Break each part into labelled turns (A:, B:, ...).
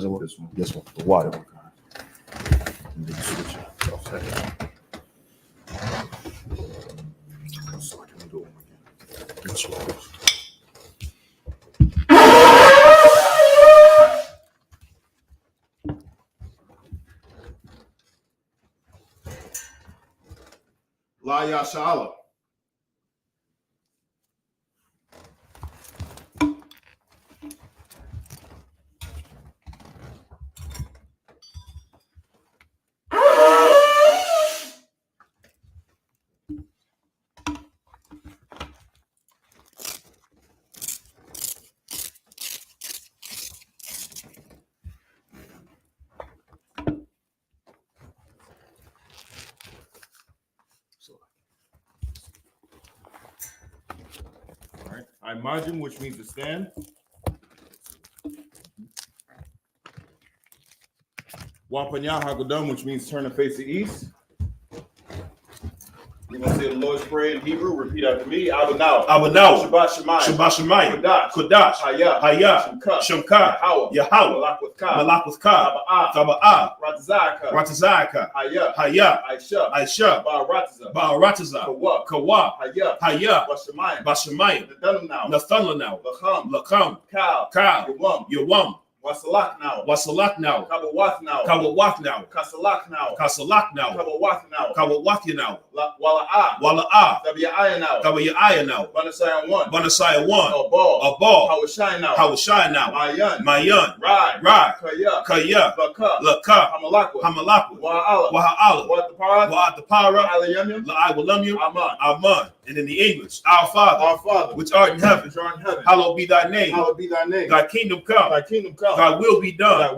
A: was it? This one. This one. The water one. And then you switch it. So I can do it again. That's what it is. La Yashala. I margin, which means to stand. Wapanya Hagadam, which means turn and face the east. You're going to say the Lord's Prayer in Hebrew. Repeat after me. Abanaw. Shabbat Shemayim. Shabbat Shemayim. Kodash. Hayah. Shemka. Yahweh. Malak with Ka. Taba'ah. Ratazaka. Hayah. I.S.U.P.K. Ba'arataza. Kawa. Hayah. Bashemayim. Nathanaw. Lakam. Kal. Yawam. Wasalak now. Kabawath now. Kasalak now. Kabawath now. Wala'ah. Tabi'ayah now. Banasaya 1. Abal. Hawashai now. Mayan. Rai. Kaya. Laka. Hamalakwa. Wa'ala. Wa'atapara. La'awalamyu. Aman. And in the English, our Father, which art in heaven, hallowed be thy name. Thy kingdom come. Thy will be done.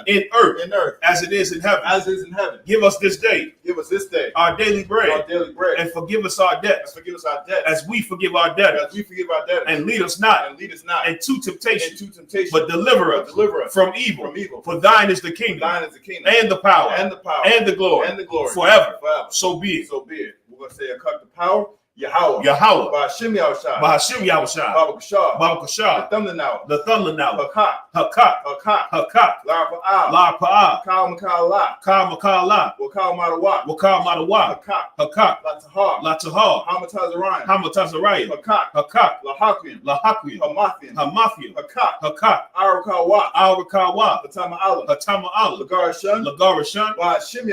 A: In earth. As it is in heaven. Give us this day. Our daily bread. And forgive us our debts. As we forgive our debtors. And lead us not into temptation. But deliver us from evil. For thine is the kingdom. And the power. And the glory. Forever. So be it. We're going to say a cut the power. Yahweh. Ba'ashim Yahushai. Baba Kashar. The thunder now. Hakat. La Pa'ah. Kal Makala. Wakal Madawa. Hakat. La Tahar. Hamatazariah. Hakat. La Hakwin. Hamathian. Hakat. Arakawa. Hatama Allah. Lagarashan. Ba'ashim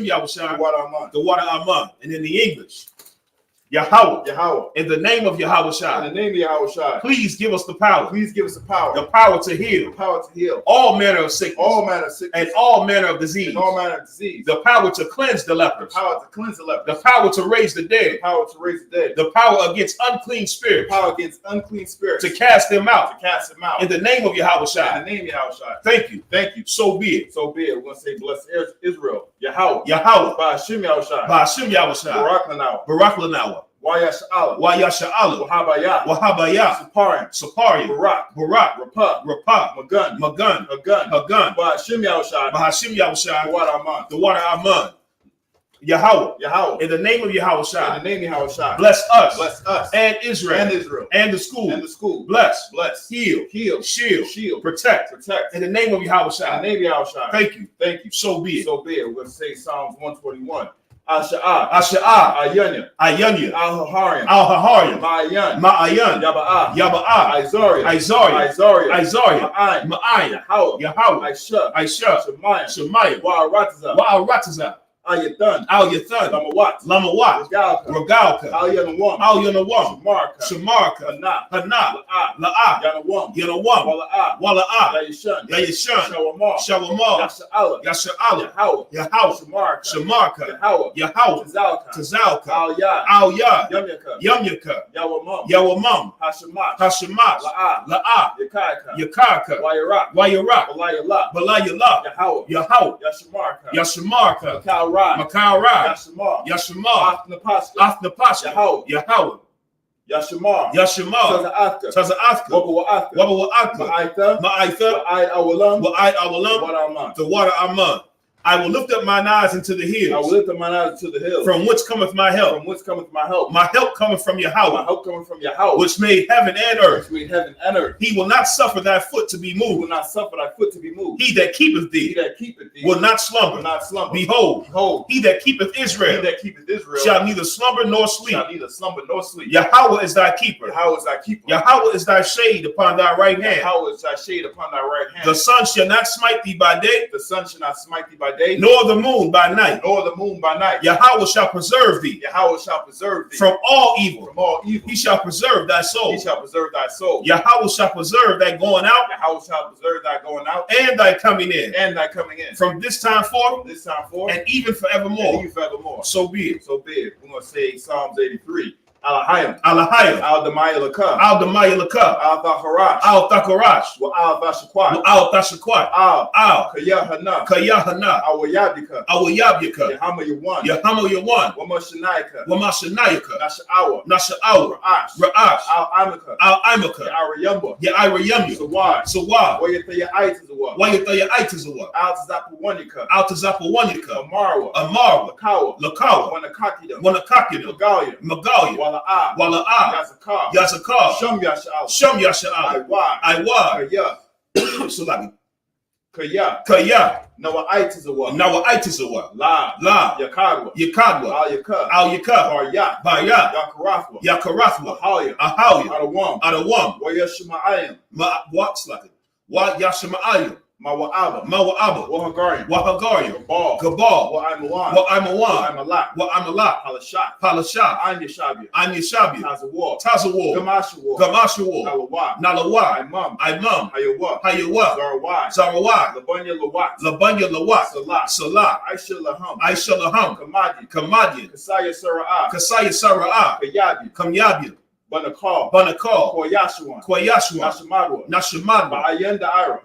A: Yahushai. The water Aman. And in the English, Yahweh. In the name of Yahweh. Please give us the power. The power to heal. All manner of sickness. And all manner of disease. The power to cleanse the lepers. The power to raise the dead. The power against unclean spirits. To cast them out. In the name of Yahweh. Thank you. So be it. We're going to say bless Israel. Yahweh. Ba'ashim Yahushai. Barak Lanawa. Wayasha'ala. Wahabaya. Sapari. Barak. Rapah. Magun. Hagun. Ba'ashim Yahushai. The water Aman. Yahweh. In the name of Yahweh. Bless us. And Israel. And the school. Bless. Heal. Shield. Protect. In the name of Yahweh. Thank you. So be it. We're going to say Psalms 121. Asha'ah. Ayanya. Al-Haharian. Ma'ayan. Yaba'ah. Isaiah. Ma'ayan. Yahweh. I.S.U.P.K. Shemayim. Wa'arataza. Al-Yathan. Lamawat. Regalka. Al-Yanawam. Shamarka. Hana. La'ah. Yanawam. Wala'ah. Yayishan. Shawamar. Yasha'ala. Yahweh. Shamarka. Yahweh. Tazalka. Al-Yad. Yamyaka. Yawamam. Hashemat. La'ah. Yakarka. Wayarak. Balayala. Yahweh. Yashamarka. Makal Ra. Yashamar. Athnapasha. Yahweh. Yashamar. Taza'athka. Wabawa'athka. Ma'aitha. Wa'id Awalam. The water Aman. I will lift up mine eyes into the hills. I will lift up mine eyes into the hills. From whence cometh my help? From whence cometh my help? My help cometh from Yahweh. My help cometh from Yahweh, which made heaven and earth. Which made heaven and earth. He will not suffer thy foot to be moved. He will not suffer thy foot to be moved. He that keepeth thee. He that keepeth thee will not slumber. Will not slumber. Behold, he that keepeth Israel. He that keepeth Israel shall neither slumber nor sleep. Shall neither slumber nor sleep. Yahweh is thy keeper. Yahweh is thy keeper. Yahweh is thy shade upon thy right hand. Yahweh is thy shade upon thy right hand. The sun shall not smite thee by day. The sun shall not smite thee by day. Nor the moon by night. Nor the moon by night. Yahweh shall preserve thee. Yahweh shall preserve thee from all evil. From all evil. He shall preserve thy soul. He shall preserve thy soul. Yahweh shall preserve thy going out. Yahweh shall preserve thy going out. And thy coming in. And thy coming in. From this time forth. From this time forth. And even forevermore. And even forevermore. So be it. So be it. We're going to say Psalms 83. Alahayim, Alahayim, Al Damayalaka, Al Damayalaka, Al Thakarash, Al Thakarash, Al Thashakwat, Al Thashakwat, Al Yahanna, Yahanna, Al Yabika, Al Yabika, Yahama Yawan, Yahama Yawan, Wamashanayaka, Wamashanayaka, Nasha'awa, Nasha'awa, Ra'ash, Al Amaka, Al Amaka, Arayamba, Yarayamba, so why? Why you throw your ites as well? Why you throw your ites as well? Al Tazapawanika, Al Tazapawanika, Amarwa, Amarwa, Lakawa, Lakawa, Wanakakida, Wanakakida, Magalia, Magalia. Yazakar, Shum Yasha'al, Shum Yasha'al, Iwa, Salami, Kaya, Noah Itis away, Noah Itis away, La, Yakadwa, Al Yakar, Baya, Yakarathwa, Ahaya, Adawam, Wayashimayim, what's like it? What Yashimayim? Mawa'aba, Wahagarian, Gabal, Wa'amawan, Palashat, Anyashabia, Tazawar, Gamashawa, Nalawa, Imam, Hayawa, Zarawai, Labanya Lawat, Salah, Aishalaham, Kamadian, Kasaya Sara'ah, Kamyabi, Banakal, Koyashuan, Nashamadwa,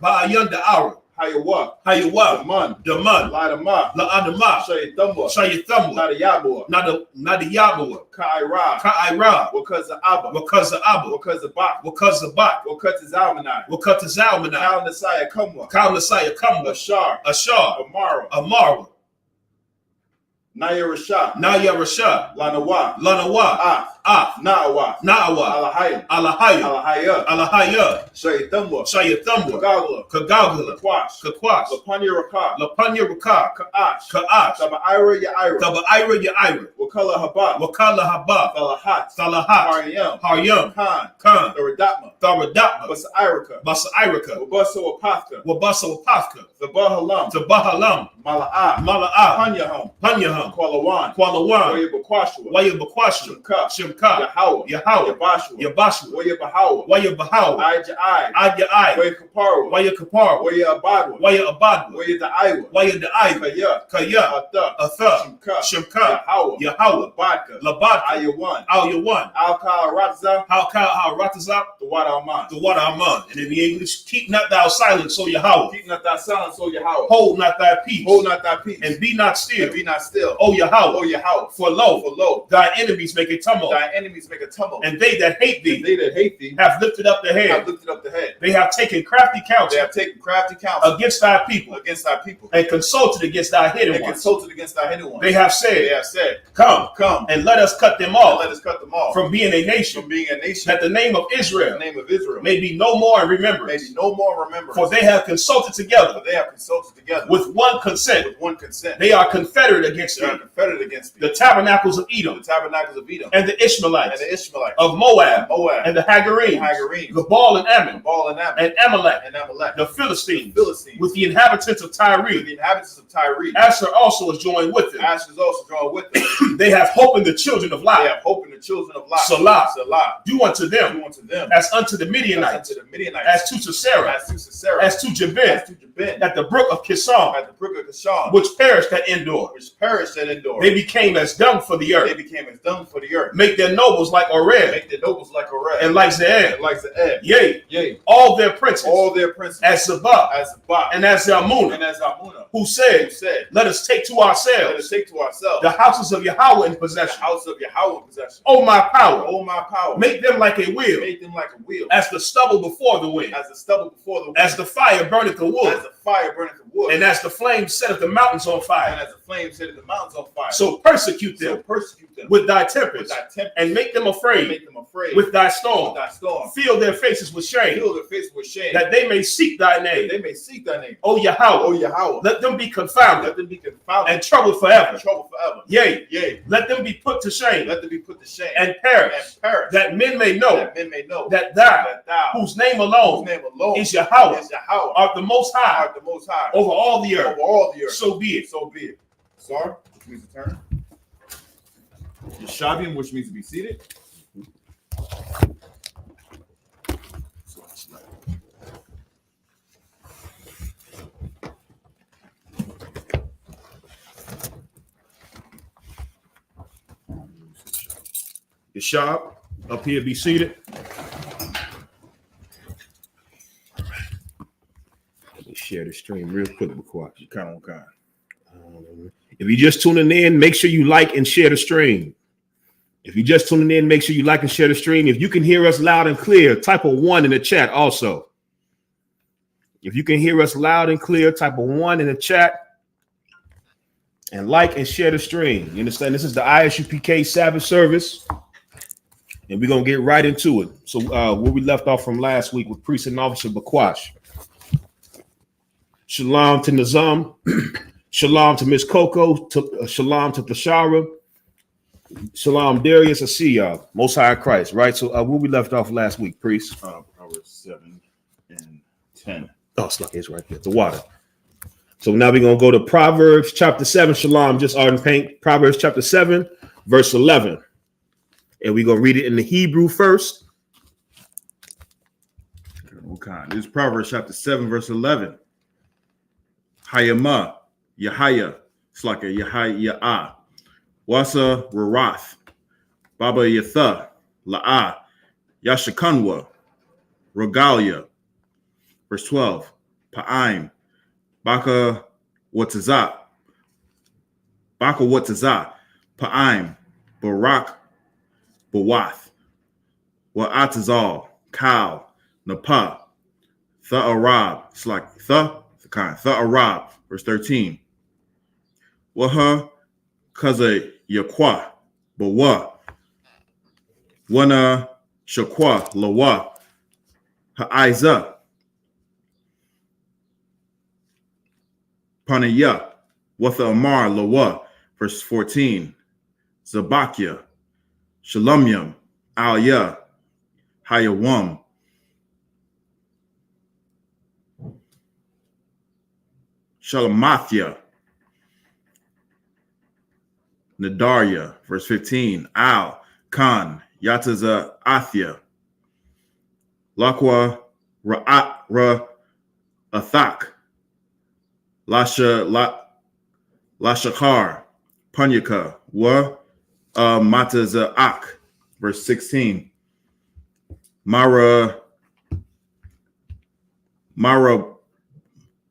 A: Ba'ayanda Ira, Hayawa, Daman, La'adama, Shayathamwa, Nadiyabwa, Ka'ira, Wakaza Abba, Wakaza Bat, Wakata Zalmanai, Kaunasaya Kumwa, Ashar, Amara, Naya Rashad, Lanawa, Na'awa, Alahaya, Shayathamwa, Kagagala, Kakwash, Lapanya Rakah, Ka'ash, Tabaira Yaira, Wakala Haba, Salahat, Haryam, Khan, Tharadapma, Basairaka, Wabasa Apafka, Tabahalam, Mala'ah, Panyaham, Kualawan, Wayabakwashua, Shimka, Yahweh, Yabashua, Wayabahawa, Ayai, Wayakapara, Wayabadwa, Kaya, Atha, Shimka, Yahweh, Labat, Ayawan, Al-Ka-Ratazah, the water Aman. And in the English, keep not thou silent, so Yahweh. Hold not thy peace. And be not still. O Yahweh. For lo, thy enemies make a tumult. And they that hate thee, have lifted up the head. They have taken crafty counsel. Against thy people. And consulted against thy hidden ones. They have said, Come, and let us cut them off. From being a nation. That the name of Israel may be no more in remembrance. For they have consulted together. With one consent. They are confederate against thee. The tabernacles of Edom. And the Ishmaelites. Of Moab. And the Hagarenes. Gabal and Ammon. And Amalek. The Philistines. With the inhabitants of Tyre. Asher also is joined with them. They have hope in the children of Lot. Salah. Do unto them as unto the Midianites. As to Sisera. As to Jabin. At the brook of Kishon. Which perished at Endor. They became as dung for the earth. Make their nobles like Oreb. And like Zeeb. Yea. All their princes. As Zabah. And as Zalmunna. Who said, let us take to ourselves the houses of Yahweh in possession. O my power. Make them like a wheel. As the stubble before the wind. As the fire burneth the wood. bush. And as the flames set the mountains on fire. So persecute them. With thy tempest. And make them afraid. With thy storm. Fill their faces with shame. That they may seek thy name. O Yahweh. Let them be confounded. And troubled forever. Yea. Let them be put to shame. And perish. That men may know. That thou, whose name alone is Yahweh, art the most high over all the earth. So be it.
B: Sar, which means to turn. Yeshavium, which means to be seated.
A: Yeshab, up here, be seated. Let me share the stream real quick before I kind of. If you're just tuning in, make sure you like and share the stream. If you're just tuning in, make sure you like and share the stream. If you can hear us loud and clear, type a 1 in the chat also. If you can hear us loud and clear, type a 1 in the chat. And like and share the stream. You understand? This is the I.S.U.P.K Sabbath service. And we're going to get right into it. So where we left off from last week with Priest and Officer Bakwash. Shalom to Nizam. Shalom to Miss Coco. Shalom to Tashara. Shalom Darius. I see y'all. Most High Christ, right? So where we left off last week, Priest?
B: Proverbs 7 and 10.
A: Oh, it's like it's right here. The water. So now we're going to go to Proverbs chapter 7. Shalom, just ardent paint. Proverbs chapter 7, verse 11. And we're going to read it in the Hebrew first.
B: Okay. This is Proverbs chapter 7, verse 11. Hayama, Yahaya, it's like a Yahaya, Wasa Rarath, Baba Yatha, La'ah, Yashakanwa, Regalia. Verse 12. Pa'aim, Baka Watazah, Pa'aim, Barak, Bawath, Wa'atazal, Kal, Napa, Tha'arab, it's like Tha'arab, verse 13. Waha Kaza Yakwa, Bawa, Wana Shakwa, Lawa, Ha'aiza, Panaya, Watha Amar, Lawa, verse 14. Zabakia, Shalamyam, Alya, Hayawam, Shalamathia, Nadaria, verse 15. Al, Khan, Yataza Athia, Lakwa, Ra'at, Athak, Lashakar, Panyaka, Wa, Matazaak, verse 16. Mara,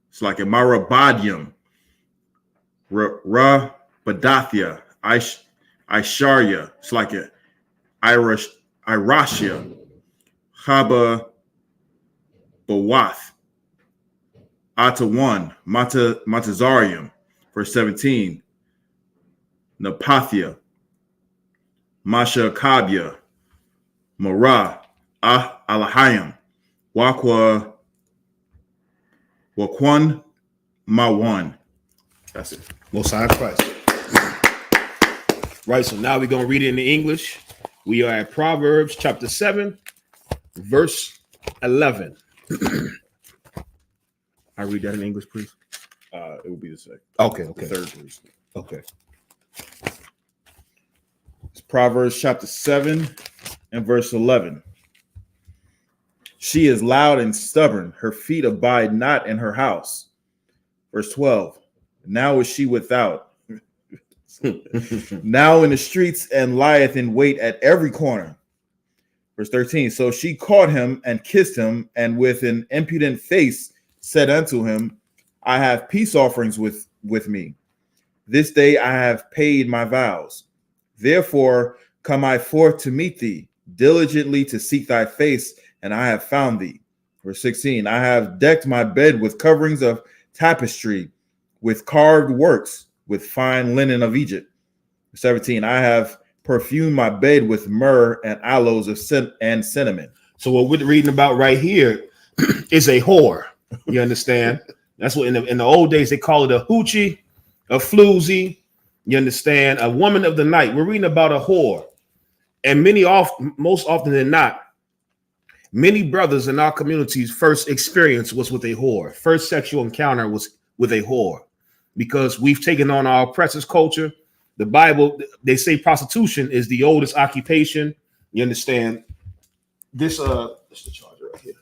B: it's like a Marabadium, Ra Badathia, Aisharya, it's like a Irashia, Haba Bawath, Atawan, Matazarium, verse 17. Napathia, Masha Kabya, Mara, Alahayam, Wakwa, Wakwan, Mawan.
A: That's it. Most High Christ. Right, so now we're going to read it in the English. We are at Proverbs chapter 7, verse 11. I read that in English, please.
B: It will be the second.
A: Okay.
B: The third verse.
A: Okay.
B: It's Proverbs chapter 7 and verse 11. She is loud and stubborn. Her feet abide not in her house. Verse 12. Now is she without. Now in the streets and lieth in wait at every corner. Verse 13. So she caught him and kissed him, and with an impudent face said unto him, I have peace offerings with me. This day I have paid my vows. Therefore come I forth to meet thee, diligently to seek thy face, and I have found thee. Verse 16. I have decked my bed with coverings of tapestry, with carved works, with fine linen of Egypt. 17, I have perfumed my bed with myrrh and aloes of and cinnamon.
A: So what we're reading about right here is a whore. You understand? That's what in the old days they call it a hoochie, a floozy. You understand? A woman of the night. We're reading about a whore. And most often than not, many brothers in our community's first experience was with a whore. First sexual encounter was with a whore, because we've taken on our oppressors culture. The Bible, they say prostitution is the oldest occupation. You understand? This it's the charger right here.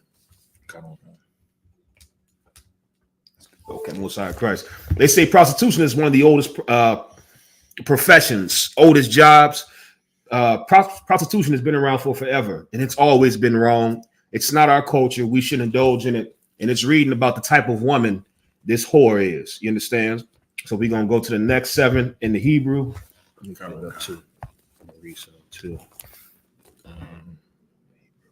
A: Okay, Messiah Christ. They say prostitution is one of the oldest professions, oldest jobs. Prostitution has been around for forever, and it's always been wrong. It's not our culture. We shouldn't indulge in it. And it's reading about the type of woman this whore is. You understand? So we're gonna go to the next 7 in the Hebrew. Let me come up to read some too.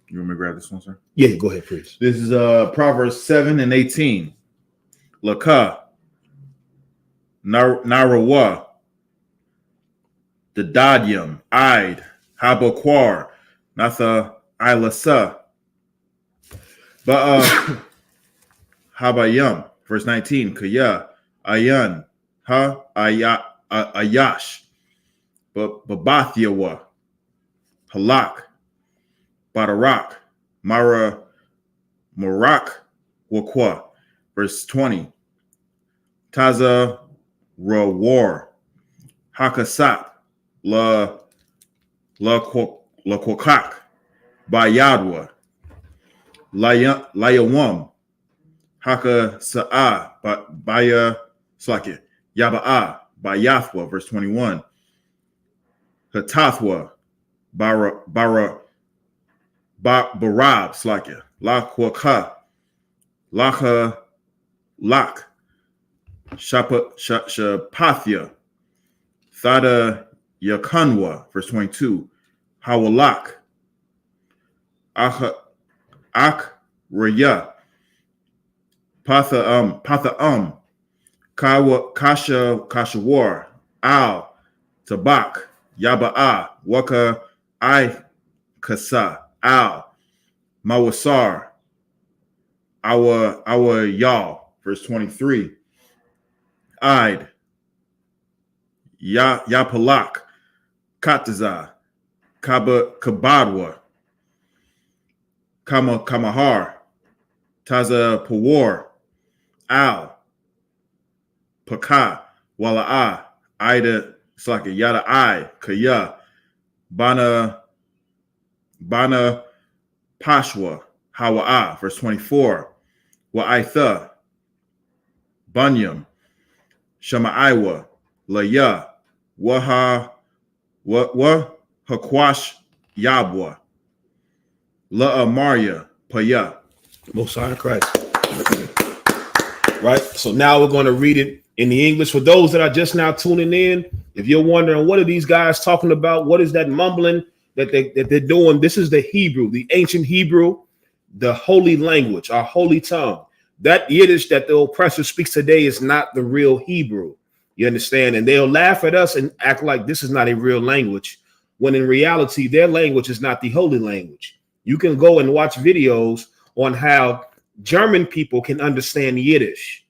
B: You want me to grab this one, sir?
A: Yeah, go ahead, please.
B: This is Proverbs 7 and 18. Laka, Narawa, the Dadyam, Ide, Habaquar, Natha Ilasa, Habayam, verse 19, Kaya, Ayan, Ha, Ayash, Babathyawa, Halak, Badarak, Marak, Wakwa, verse 20, Taza Rawar, Hakasap, La Kwakak, Bayadwa, Layawam, Haka Sa'a, Baya Slake, Yaba'a, Bayathwa, verse 21, Hatathwa, Barab, Slake, La Kwaka, Laka, Lak, Shapathia, Thada Yakanwa, verse 22, Hawalak, Ak Raya, Patha Kawa Kashawar, Al Tabak, Yaba'a, Waka I Kasa, Al Mawasar, our Y'all, verse 23, Ide, Yapalak, Kataza, Kabadwa, Kamahar, Taza Pawar, Al, Paka, Wala'a, Ida, Slaka, Yada I, Kaya, Bana Pashwa, Hawa'a, verse 24, Wa'itha, Bunyam, Shama'aiwa, Laya, Hakwash Yabwa, La'amaria, Paya.
A: Messiah Christ. Right. So now we're going to read it in the English. For those that are just now tuning in, if you're wondering what are these guys talking about, what is that mumbling that they're doing? This is the Hebrew, the ancient Hebrew, the holy language, our holy tongue. That Yiddish that the oppressor speaks today is not the real Hebrew. You understand? And they'll laugh at us and act like this is not a real language, when in reality, their language is not the holy language. You can go and watch videos on how German people can understand Yiddish,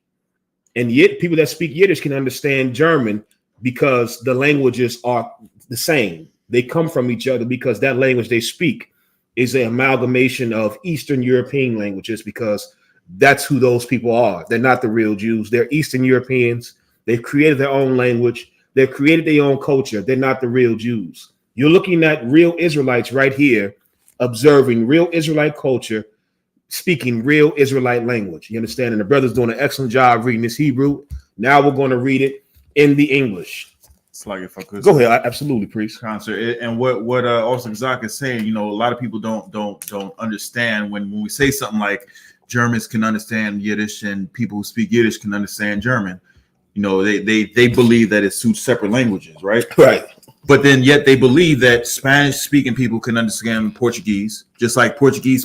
A: and yet people that speak Yiddish can understand German, because the languages are the same. They come from each other because that language they speak is an amalgamation of Eastern European languages, because that's who those people are. They're not the real Jews. They're Eastern Europeans. They've created their own language. They've created their own culture. They're not the real Jews. You're looking at real Israelites right here, observing real Israelite culture, speaking real Israelite language. You understand? And the brother's doing an excellent job reading this Hebrew. Now we're going to read it in the English.
B: It's like, if I could
A: go ahead, absolutely, priest.
B: Concert. And what Awesome Zach is saying, you know, a lot of people don't understand when we say something like Germans can understand Yiddish and people who speak Yiddish can understand German. You know, they believe that it's two separate languages, right?
A: Right.
B: But then yet they believe that Spanish speaking people can understand Portuguese, just like Portuguese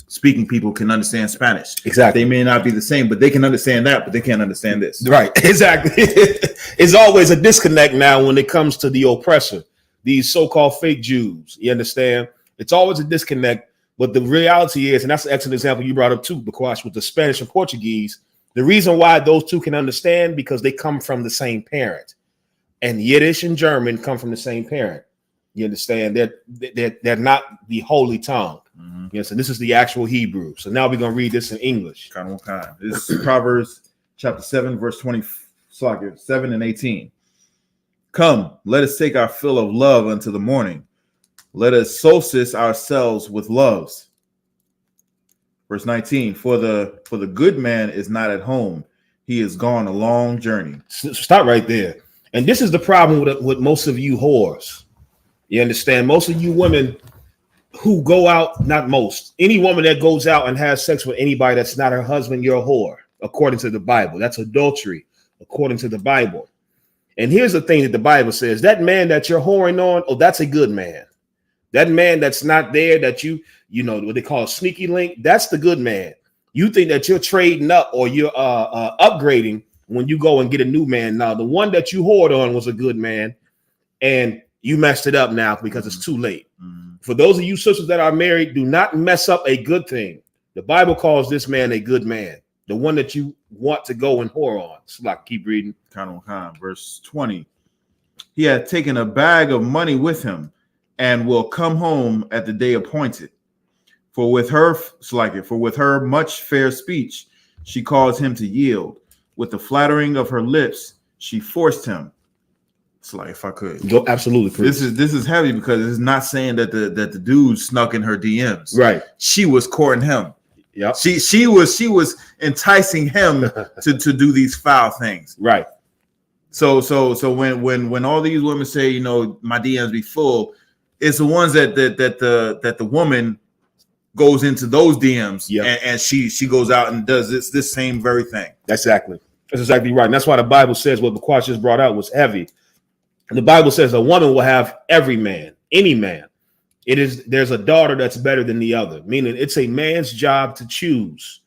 B: speaking people can understand Spanish.
C: Exactly.
B: They may not be the same, but they can understand that, but they can't understand this.
C: Right. Exactly. It's always a disconnect now when it comes to the oppressor, these so-called fake Jews. You understand? It's always a disconnect. But the reality is, and that's an excellent example you brought up too, Bakwash, with the Spanish and Portuguese. The reason why those two can understand, because they come from the same parent. And Yiddish and German come from the same parent. You understand? They're not the holy tongue. Mm-hmm. Yes, and this is the actual Hebrew. So now we're going to read this in English.
B: This is Proverbs chapter 7, verse 7 and 18. Come, let us take our fill of love unto the morning. Let us solstice ourselves with loves. Verse 19. For the good man is not at home. He is gone a long journey.
C: Stop right there. And this is the problem with most of you whores. You understand? Most of you women who go out, not most, any woman that goes out and has sex with anybody that's not her husband, you're a whore, according to the Bible. That's adultery, according to the Bible. And here's the thing that the Bible says, that man that you're whoring on, oh, that's a good man. That man that's not there, that you know, what they call a sneaky link, that's the good man. You think that you're trading up or you're upgrading when you go and get a new man. Now, the one that you whored on was a good man, and you messed it up now because it's too late. Mm-hmm. For those of you sisters that are married, do not mess up a good thing. The Bible calls this man a good man, the one that you want to go and whore on. So like, keep reading.
B: Verse 20. He had taken a bag of money with him and will come home at the day appointed. For with her much fair speech, she caused him to yield. With the flattering of her lips, she forced him. It's like, if I could
C: go, absolutely.
B: Please. This is heavy because it's not saying that the dude snuck in her DMs.
C: Right.
B: She was courting him.
C: Yeah.
B: She was enticing him to do these foul things.
C: Right.
B: So when all these women say, you know, my DMs be full, it's the ones that the woman goes into those DMs, yep. and she goes out and does this same very thing.
C: That's exactly right. And that's why the Bible says what Bakwash just brought out was heavy. And the Bible says a woman will have every man, any man. There's a daughter that's better than the other, meaning it's a man's job to choose.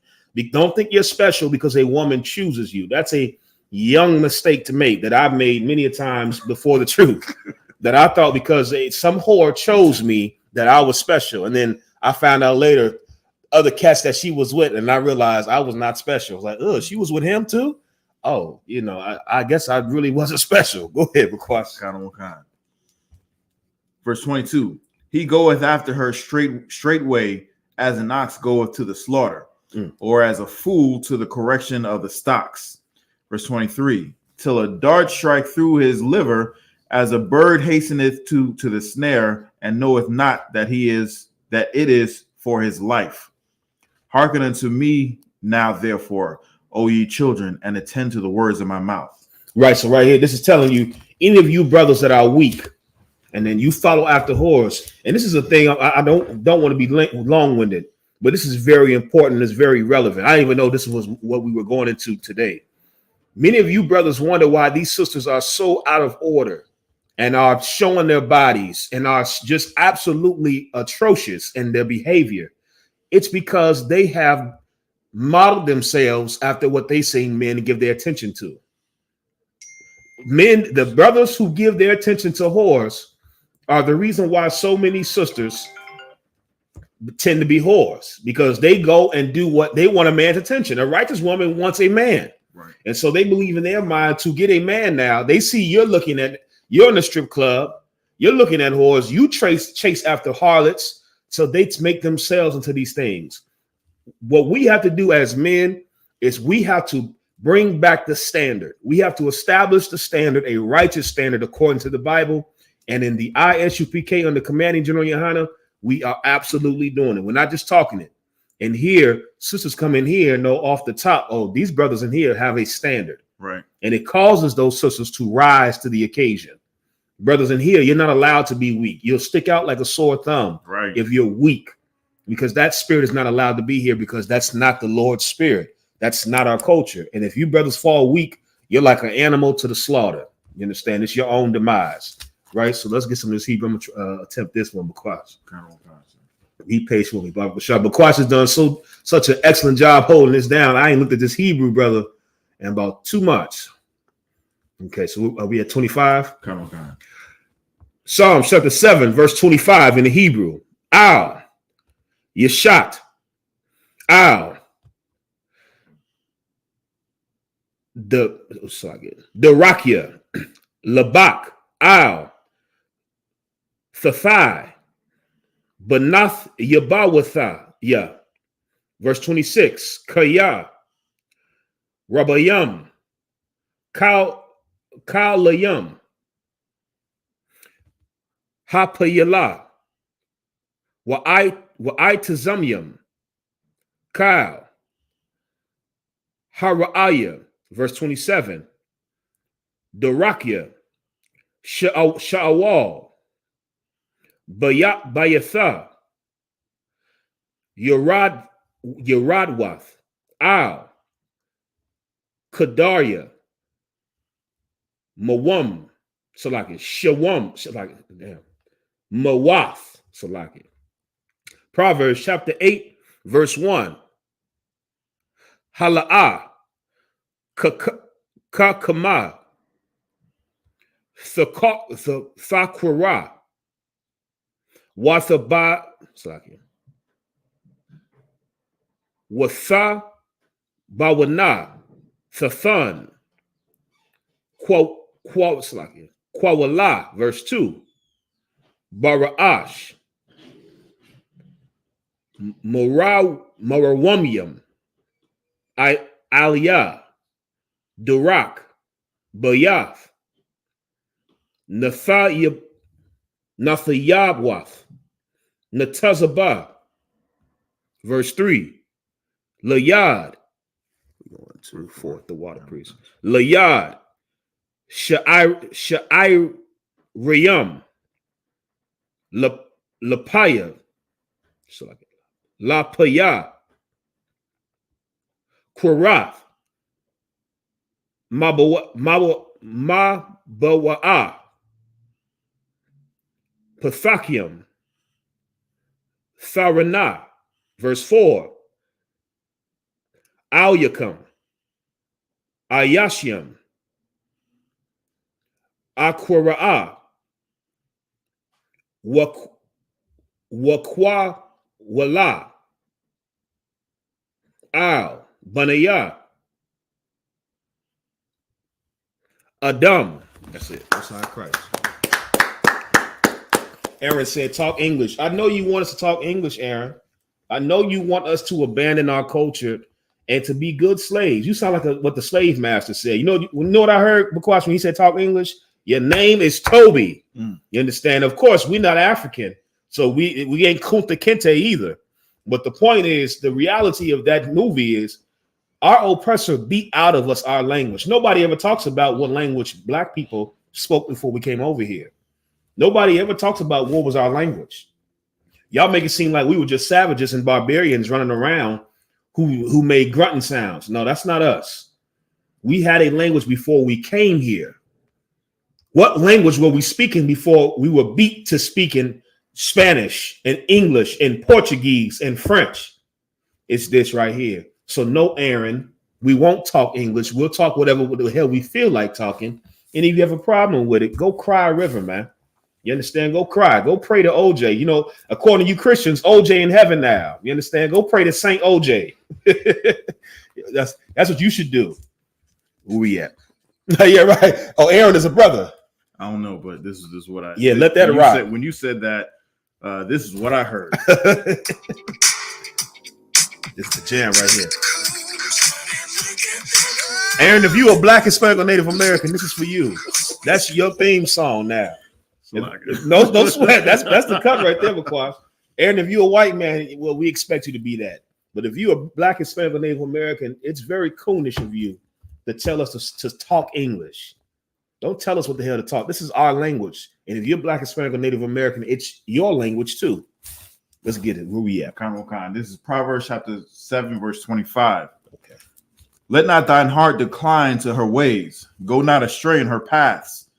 C: Don't think you're special because a woman chooses you. That's a young mistake to make that I've made many a times before the truth. That I thought because some whore chose me that I was special. And then I found out later other cats that she was with, and I realized I was not special. I was like, oh, she was with him too? Oh, you know, I guess I really wasn't special. Go ahead, Bakwash.
B: Verse 22. He goeth after her straightway as an ox goeth to the slaughter, or as a fool to the correction of the stocks. Verse 23. Till a dart strike through his liver, as a bird hasteneth to the snare, and knoweth not that it is for his life. Hearken unto me now, therefore, O ye children, and attend to the words of my mouth.
C: Right. So right here, this is telling you, any of you brothers that are weak, and then you follow after whores. And this is a thing I don't want to be long-winded, but this is very important. It's very relevant. I didn't even know this was what we were going into today. Many of you brothers wonder why these sisters are so out of order and are showing their bodies and are just absolutely atrocious in their behavior. It's because they have modeled themselves after what they seen men give their attention to. Men, the brothers who give their attention to whores are the reason why so many sisters tend to be whores, because they go and do what they want a man's attention. A righteous woman wants a man. Right. And so they believe in their mind to get a man now. They see you're in the strip club, you're looking at whores, you chase after harlots, so they make themselves into these things. What we have to do as men is we have to bring back the standard. We have to establish the standard, a righteous standard according to the Bible. And in the I.S.U.P.K. under commanding General Yahanna, we are absolutely doing it. We're not just talking it. And here, sisters come in here and know off the top, oh, these brothers in here have a standard.
B: Right.
C: And it causes those sisters to rise to the occasion. Brothers in here, you're not allowed to be weak. You'll stick out like a sore thumb if you're weak, because that spirit is not allowed to be here, because that's not the Lord's spirit. That's not our culture. And if you brothers fall weak, you're like an animal to the slaughter. You understand? It's your own demise. Right. So let's get some of this Hebrew. I'm going to attempt this one, Bakwash. Be patient with me, Baba Bashar. But Quash has done such an excellent job holding this down. I ain't looked at this Hebrew brother in about 2 months. Okay, so are we at 25?
B: Come on.
C: Psalm chapter 7, verse 25 in the Hebrew. Al, Yeshat, Al, the Rakia, Labak, Al, Thathai, Banath Yabawatha, yeah. Verse 26, Kaya, Rabayam, Kalayam, Hapayala, Wa'itazamyam, Kyle, Hara'aya, verse 27, Darakia, Sha'awal, Bayatha, Yeradwath, Al, Kadaria, Mawam, Salaki, Shawam, Salaki, damn, Mawath, Salaki. Proverbs chapter 8, verse 1. Hala'ah, Kakama, Thakwara, Wathaba, Salaki, Watha, Bawana, Thathan, Kwawala, verse 2. Baraash, Marawamyam, Aliyah, Durak, Bayath, Nathayabwath, Natazabah, verse 3. Layad, we're going to forth the water priest. Layad, Sha'irayam, Lapaya, Lapaya, Quarath, Mabawa'ah, Pathakium, Tharana, verse 4. Alyakam, Ayashiam, Aquara'ah, Wakwa Wala, Al, Banaya, Adam. That's it. That's our Christ. Aaron said, talk English. I know you want us to talk English, Aaron. I know you want us to abandon our culture and to be good slaves. You sound like what the slave master said. You know what I heard, Bakwash, when he said talk English? Your name is Toby. You understand? Of course, we're not African, so we ain't Kunta Kinte either. But the point is, the reality of that movie is our oppressor beat out of us our language. Nobody ever talks about what language black people spoke before we came over here. Nobody ever talks about what was our language. Y'all make it seem like we were just savages and barbarians running around who made grunting sounds. No, that's not us. We had a language before we came here. What language were we speaking before we were beat to speaking Spanish and English and Portuguese and French? It's this right here. So no, Aaron, we won't talk English. We'll talk whatever the hell we feel like talking. And if you have a problem with it, go cry a river, man. You understand? Go cry. Go pray to OJ. You know, according to you Christians, OJ in heaven now. You understand? Go pray to Saint OJ. That's what you should do. Where we at? Yeah, right. Oh, Aaron is a brother.
B: I don't know, but this is what I.
C: Yeah, let that rock.
B: When you said that, this is what I heard.
C: It's the jam right here. Aaron, if you a Black, Hispanic, or Native American, this is for you. That's your theme song now. No sweat. That's the cut right there, McQuarrie. Aaron, if you're a white man, well, we expect you to be that. But if you're a Black, Hispanic, or Native American, it's very coonish of you to tell us to talk English. Don't tell us what the hell to talk. This is our language. And if you're Black, Hispanic, or Native American, it's your language too. Let's get it. Where we at?
B: This is Proverbs chapter 7, verse 25.
C: Okay.
B: Let not thine heart decline to her ways. Go not astray in her paths.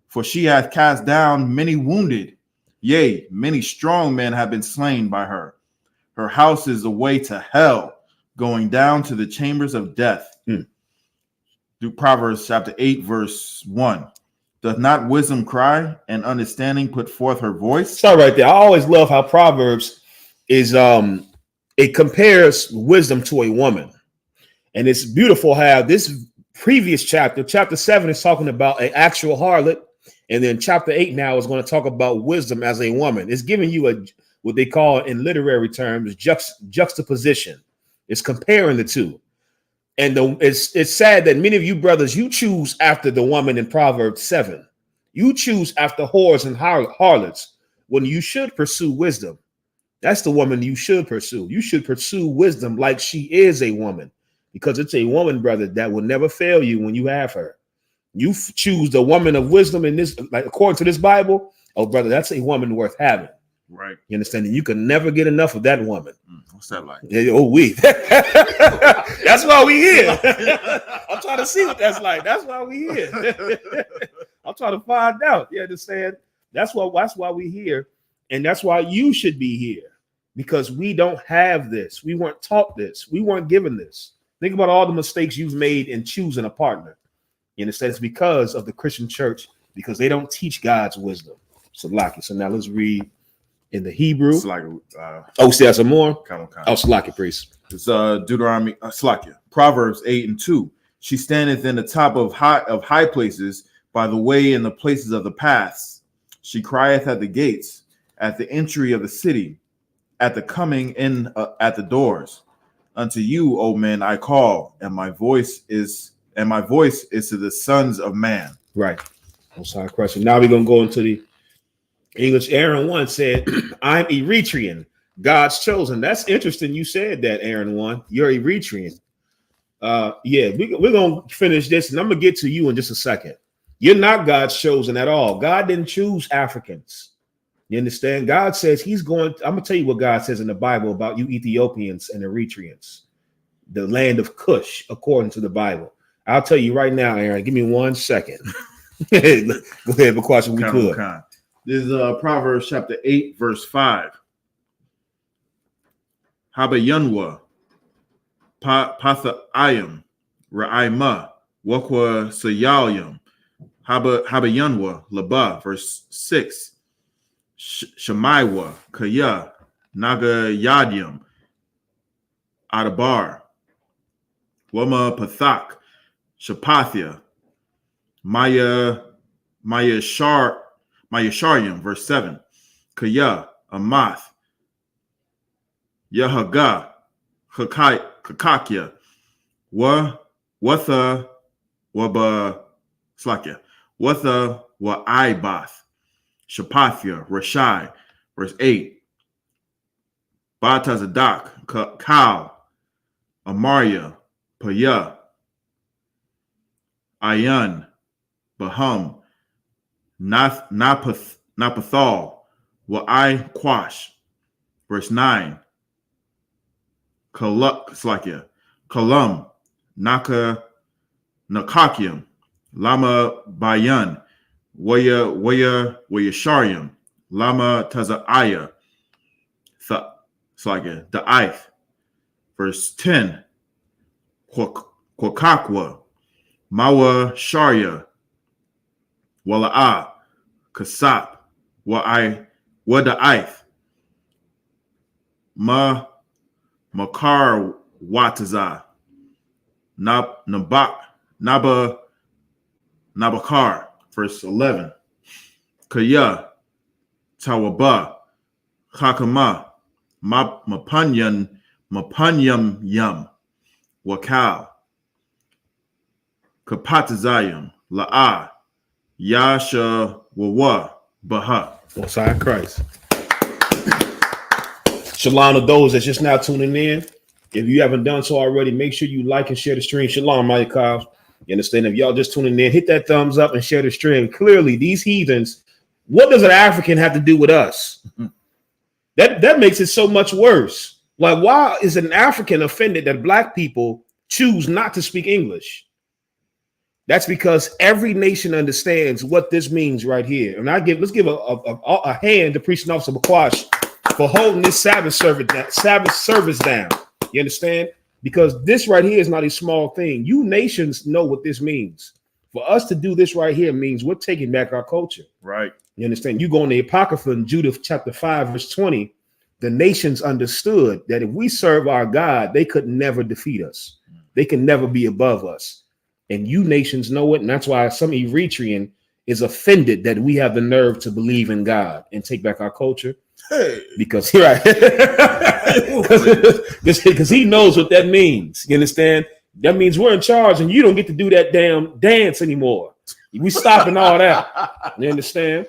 B: For she hath cast down many wounded. Yea, many strong men have been slain by her. Her house is the way to hell, going down to the chambers of death. Do Proverbs chapter 8, verse 1. Doth not wisdom cry and understanding put forth her voice?
C: Start right there. I always love how Proverbs is it compares wisdom to a woman. And it's beautiful how this previous chapter 7 is talking about an actual harlot. And then chapter 8 now is going to talk about wisdom as a woman. It's giving you what they call in literary terms juxtaposition. It's comparing the two. And it's sad that many of you brothers, you choose after the woman in Proverbs 7. You choose after whores and harlots when you should pursue wisdom. That's the woman you should pursue. You should pursue wisdom like she is a woman, because it's a woman, brother, that will never fail you when you have her. You choose the woman of wisdom in this, like according to this Bible. Oh, brother, that's a woman worth having.
B: Right.
C: You understand? And you can never get enough of that woman.
B: What's that like?
C: Yeah, oh, we. That's why we here. I'm trying to see what that's like. That's why we here. I'm trying to find out. You understand? That's why we here. And that's why you should be here, because we don't have this. We weren't taught this. We weren't given this. Think about all the mistakes you've made in choosing a partner. You understand? It's because of the Christian church, because they don't teach God's wisdom. So now let's read in the Hebrew. Still some more. Salaki, priest.
B: It's Deuteronomy, Proverbs 8 and 2. She standeth in the top of high places, by the way in the places of the paths. She crieth at the gates, at the entry of the city, at the coming in at the doors. Unto you, O men, I call, and my voice is to the sons of man.
C: Right. I'm sorry, question. Now we're gonna go into the English. Aaron 1 said, I'm Eritrean, God's chosen. That's interesting. You said that, Aaron 1. You're Eritrean. We're gonna finish this, and I'm gonna get to you in just a second. You're not God's chosen at all. God didn't choose Africans. You understand? God says I'm gonna tell you what God says in the Bible about you Ethiopians and Eritreans, the land of Cush, according to the Bible. I'll tell you right now, Aaron. Give me 1 second. Go ahead, because we could.
B: This is Proverbs chapter 8, verse 5. Habayanwa, Pathayim, Ra'ima, Wakwa Sayalyam, Habayanwa, Laba, verse 6. Shemaiwa, Kaya, Naga Yadyam, Adabar, Wama Pathak, Shapathia, Mayasharyam, verse 7. Kaya, Amath, Yahaga, Kakakya, Watha, Waba, Slakya, Watha, Wa Ibath, Shapathia, Rashai, verse 8. Batazadak, Kal, Amaria, Paya, Ayan, Baham, Napathal, Wa'ai Quash, verse 9. Kalam, Nakakyam, Lama Bayan, Wayasharyam, Lama Taza'aya, the Ith, verse 10. Kwakakwa, Mawa Sharya, Wala'a, Kasap, Wada'ith, Makar Wataza, Nabakar, verse 11. Kaya, Tawaba, Hakama, Mapanyam Yam, Wakal, Kapatazayam, La'a, Yasha Wawa, Baha.
C: Messiah Christ. Shalom to those that's just now tuning in. If you haven't done so already, make sure you like and share the stream. Shalom, my Kyle. You understand? If y'all just tuning in, hit that thumbs up and share the stream. Clearly, these heathens, what does an African have to do with us? That makes it so much worse. Like, why is an African offended that black people choose not to speak English? That's because every nation understands what this means right here. And let's give a hand to Priest and Officer Bakwash for holding this Sabbath service down. You understand? Because this right here is not a small thing. You nations know what this means. For us to do this right here means we're taking back our culture.
B: Right.
C: You understand? You go in the Apocrypha in Judith chapter 5, verse 20. The nations understood that if we serve our God, they could never defeat us. They can never be above us. And you nations know it. And that's why some Eritrean is offended that we have the nerve to believe in God and take back our culture.
B: Hey.
C: Because because he knows what that means. You understand? That means we're in charge and you don't get to do that damn dance anymore. We stopping all that. You understand?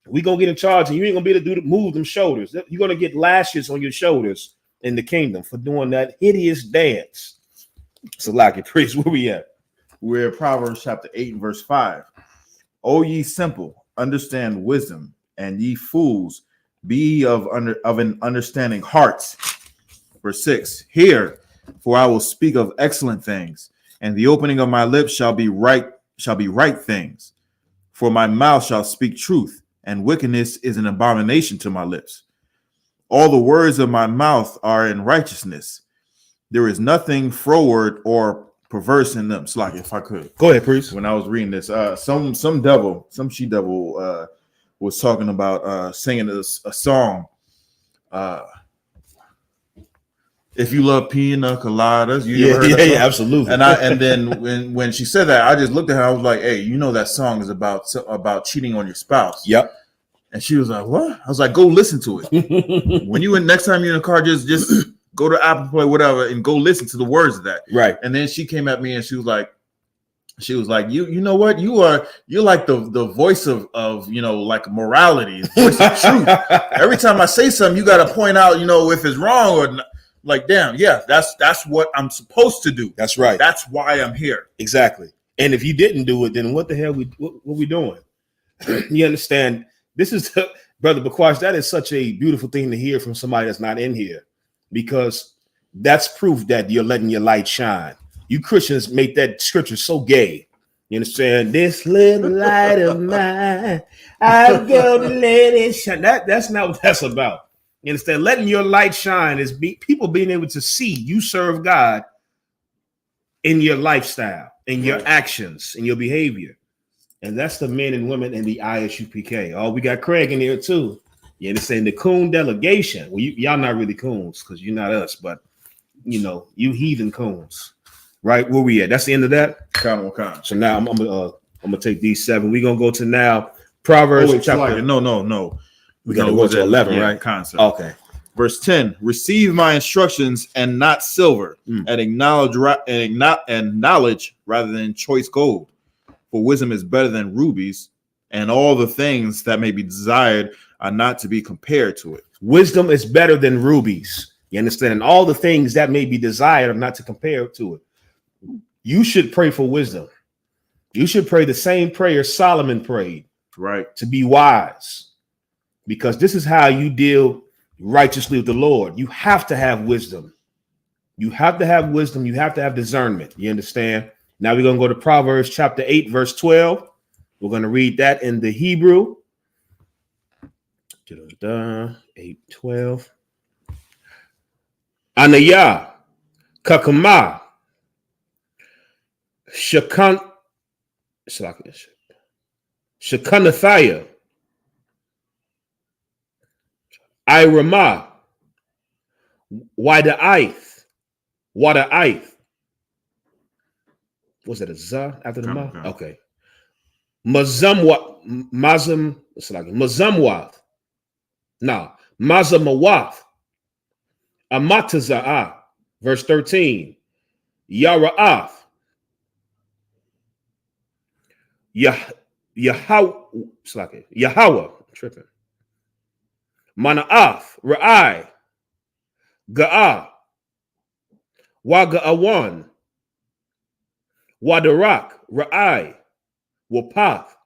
C: We gonna get in charge and you ain't gonna be able to move them shoulders. You're gonna get lashes on your shoulders in the kingdom for doing that hideous dance. So like it, priest, where we at?
B: We're at Proverbs chapter 8 and verse 5. O ye simple, understand wisdom, and ye fools, be of an understanding hearts. Verse 6. Hear, for I will speak of excellent things, and the opening of my lips shall be right things. For my mouth shall speak truth, and wickedness is an abomination to my lips. All the words of my mouth are in righteousness. There is nothing froward or perverse in them. Slack, if I could.
C: Go ahead, priest.
B: When I was reading this, some she devil was talking about singing a song. If you love pina coladas,
C: yeah, absolutely.
B: And then when she said that, I just looked at her. I was like, "Hey, you know that song is about cheating on your spouse."
C: Yep.
B: And she was like, "What?" I was like, "Go listen to it. When next time you're in the car, just go to Apple Play, whatever, and go listen to the words of that."
C: Right.
B: And then she came at me and she was like, you know what? You're like the voice of like morality, voice of truth. Every time I say something, you got to point out, if it's wrong or not. Like, damn, yeah, that's what I'm supposed to do.
C: That's right.
B: That's why I'm here.
C: Exactly. And if you didn't do it, then what the hell what we doing? You understand? This is Brother Bakwash, that is such a beautiful thing to hear from somebody that's not in here, because that's proof that you're letting your light shine. You Christians make that scripture so gay. You understand? This little light of mine, I'm going to let it shine. That's not what that's about. You understand? Letting your light shine is people being able to see you serve God in your lifestyle, in your actions, in your behavior. And that's the men and women in the I.S.U.P.K. Oh, we got Craig in here too. You understand? The coon delegation. Well, y'all not really coons because you're not us, but you heathen coons. Right? Where we at? That's the end of that?
B: Con.
C: So now I'm gonna take these 7. We're gonna go to now Proverbs chapter.
B: No.
C: We gotta go to 11, right?
B: Concept.
C: Okay.
B: Verse 10: receive my instructions and not silver, and acknowledge knowledge rather than choice gold. For wisdom is better than rubies, and all the things that may be desired are not to be compared to it.
C: Wisdom is better than rubies. You understand? And all the things that may be desired are not to compare to it. You should pray for wisdom. You should pray the same prayer Solomon prayed,
B: right? To
C: be wise. Because this is how you deal righteously with the Lord. You have to have wisdom. You have to have wisdom. You have to have discernment. You understand? Now we're going to go to Proverbs chapter 8, verse 12. We're going to read that in the Hebrew. 8:12. Anayah, Kakama, Shekanathaya, Iramah, Wada'ith. Was that a za after the ma? Okay. Mazamwath. No, Mazamawath. Amataza'ah. Verse 13. Yara'ath. Yahweh. Tripping. Mana'ath. Ra'ai. Ga'ah. Waga'awan. Wadarak. Ra'ai. Wapath.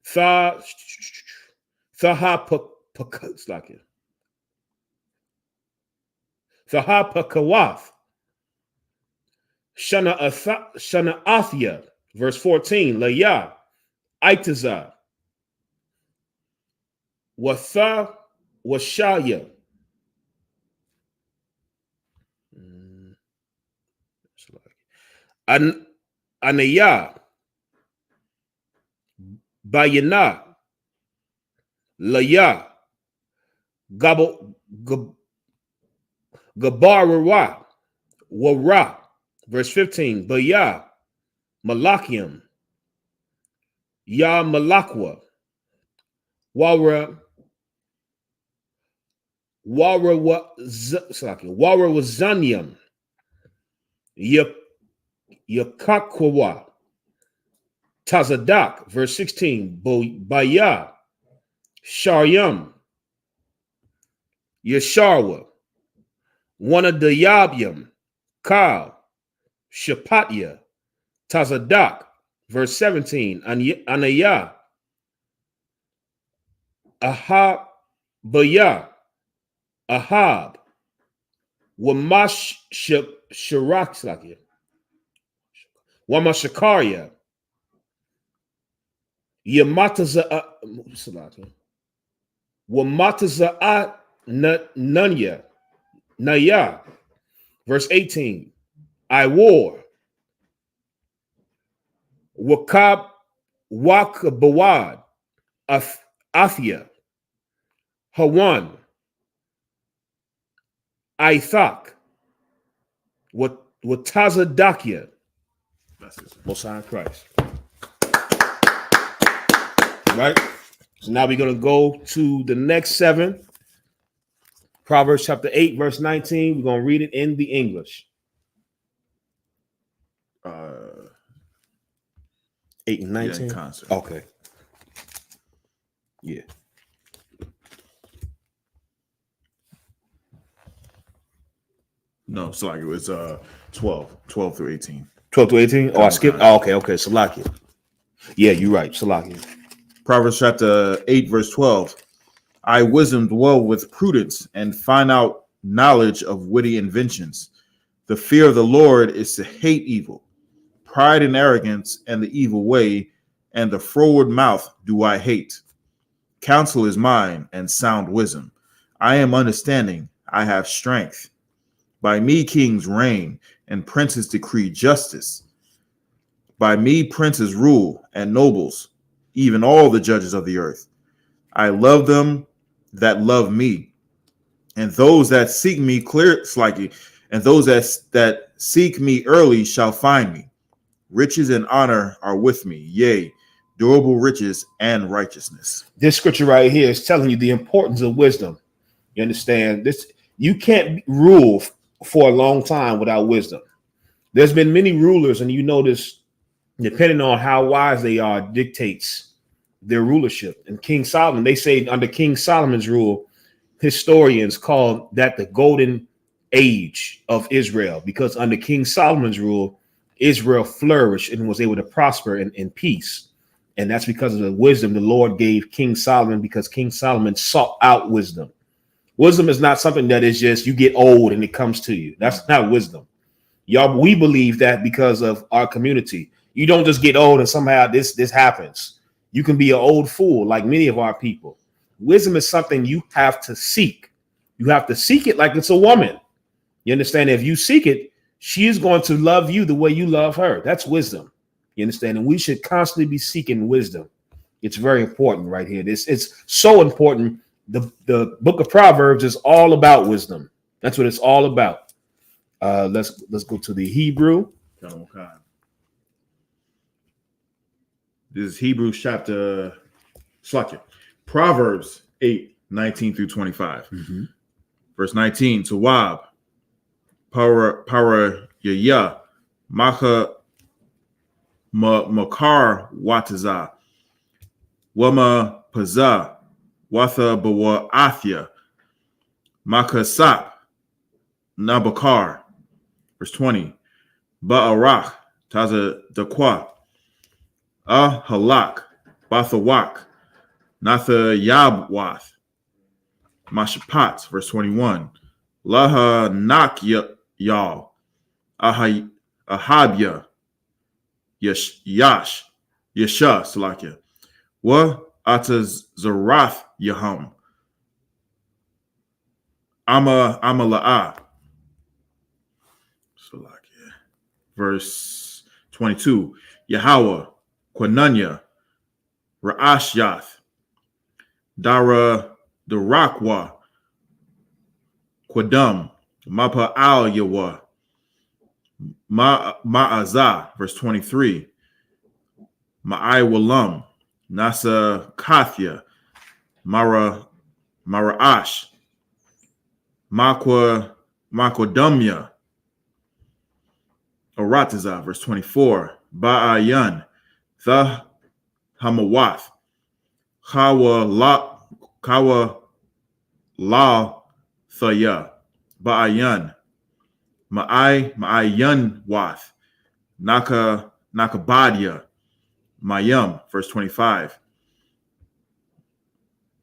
C: Thahapakawath. Shana'athia. Verse 14. Layah. Itazah. Watha Washaya. Anaya. Bayana. Laya. Gabarawa. Wara. Verse 15. Baya. Malakium. Ya Malakwa. Wara was Zanium. Yakakwa. Tazadak. Verse 16. Baya. Sharyam. Yesharwa. One of the Yabyam. Kal. Shapatya. Tazadak. Verse 17. Anaya. Ahab. Baya. Ahab. Wamash Shiraksakya. Wamashakaria. Yamataza. Wamataza Nunya. Naya. Verse 18. I war. Wakab Wakabawad. Athia. Hawan. I.S.U.P.K. Watazadakia. Most High Christ. Right? So now we're going to go to the next 7. Proverbs chapter 8, verse 19. We're going to read it in the English. 8 and 19.
B: Yeah,
C: okay. Yeah.
B: No, so like it was 12 through 18.
C: 12 to 18? Oh, I skipped. Oh, okay. Salakia. Yeah, you're right. Salakia.
B: Proverbs chapter 8, verse 12. I wisdom dwell with prudence and find out knowledge of witty inventions. The fear of the Lord is to hate evil. Pride and arrogance and the evil way and the froward mouth do I hate. Counsel is mine and sound wisdom. I am understanding. I have strength. By me kings reign and princes decree justice. By me princes rule and nobles, even all the judges of the earth. I love them that love me, and those that seek me and those that seek me early shall find me. Riches and honor are with me, yea, durable riches and righteousness.
C: This scripture right here is telling you the importance of wisdom. You understand this? You can't rule for a long time without wisdom. There's been many rulers, and you notice, depending on how wise they are, dictates their rulership. And King Solomon, they say under King Solomon's rule, historians call that the golden age of Israel, because under King Solomon's rule, Israel flourished and was able to prosper in peace. And that's because of the wisdom the Lord gave King Solomon, because King Solomon sought out wisdom. Wisdom is not something that is just you get old and it comes to you. That's not wisdom. Y'all, we believe that because of our community. You don't just get old and somehow this happens. You can be an old fool like many of our people. Wisdom is something you have to seek. You have to seek it like it's a woman. You understand? If you seek it, she is going to love you the way you love her. That's wisdom. You understand? And we should constantly be seeking wisdom. It's very important right here. It's so important. The book of Proverbs is all about wisdom. That's what it's all about. Let's go to the Hebrew.
B: This is Hebrews chapter Proverbs 8, 19 through 25. Mm-hmm. Verse 19, Tawab, Para Yaya, Macha Makar Wataza, Wama Paza, Watha Bawa Athia, Makasap, Nabakar. Verse 20, Ba'arach, Taza Dakwa, Halak, Bathawak, Natha Yabwath, Mashapat. Verse 21, Laha Nak Y'all, Ahabya, Yesha, Salakia, Wa Ataz Zarath Yaham, Amala'ah. Verse 22. Yahweh, Quanunya, Ra'ashyath, Dara Darakwa, Quadam, Mapa al Yawa, Ma'azah, verse 23. Ma'ai Walam, Nasa Kathya, Mara'ash, Makwadumya, Aratazah, verse 24. Ba'ayan, The Hamawath, Kawa La Thaya, Ba'ayan, Ma'ayan Wath, Nakabadia, Mayam, verse 25.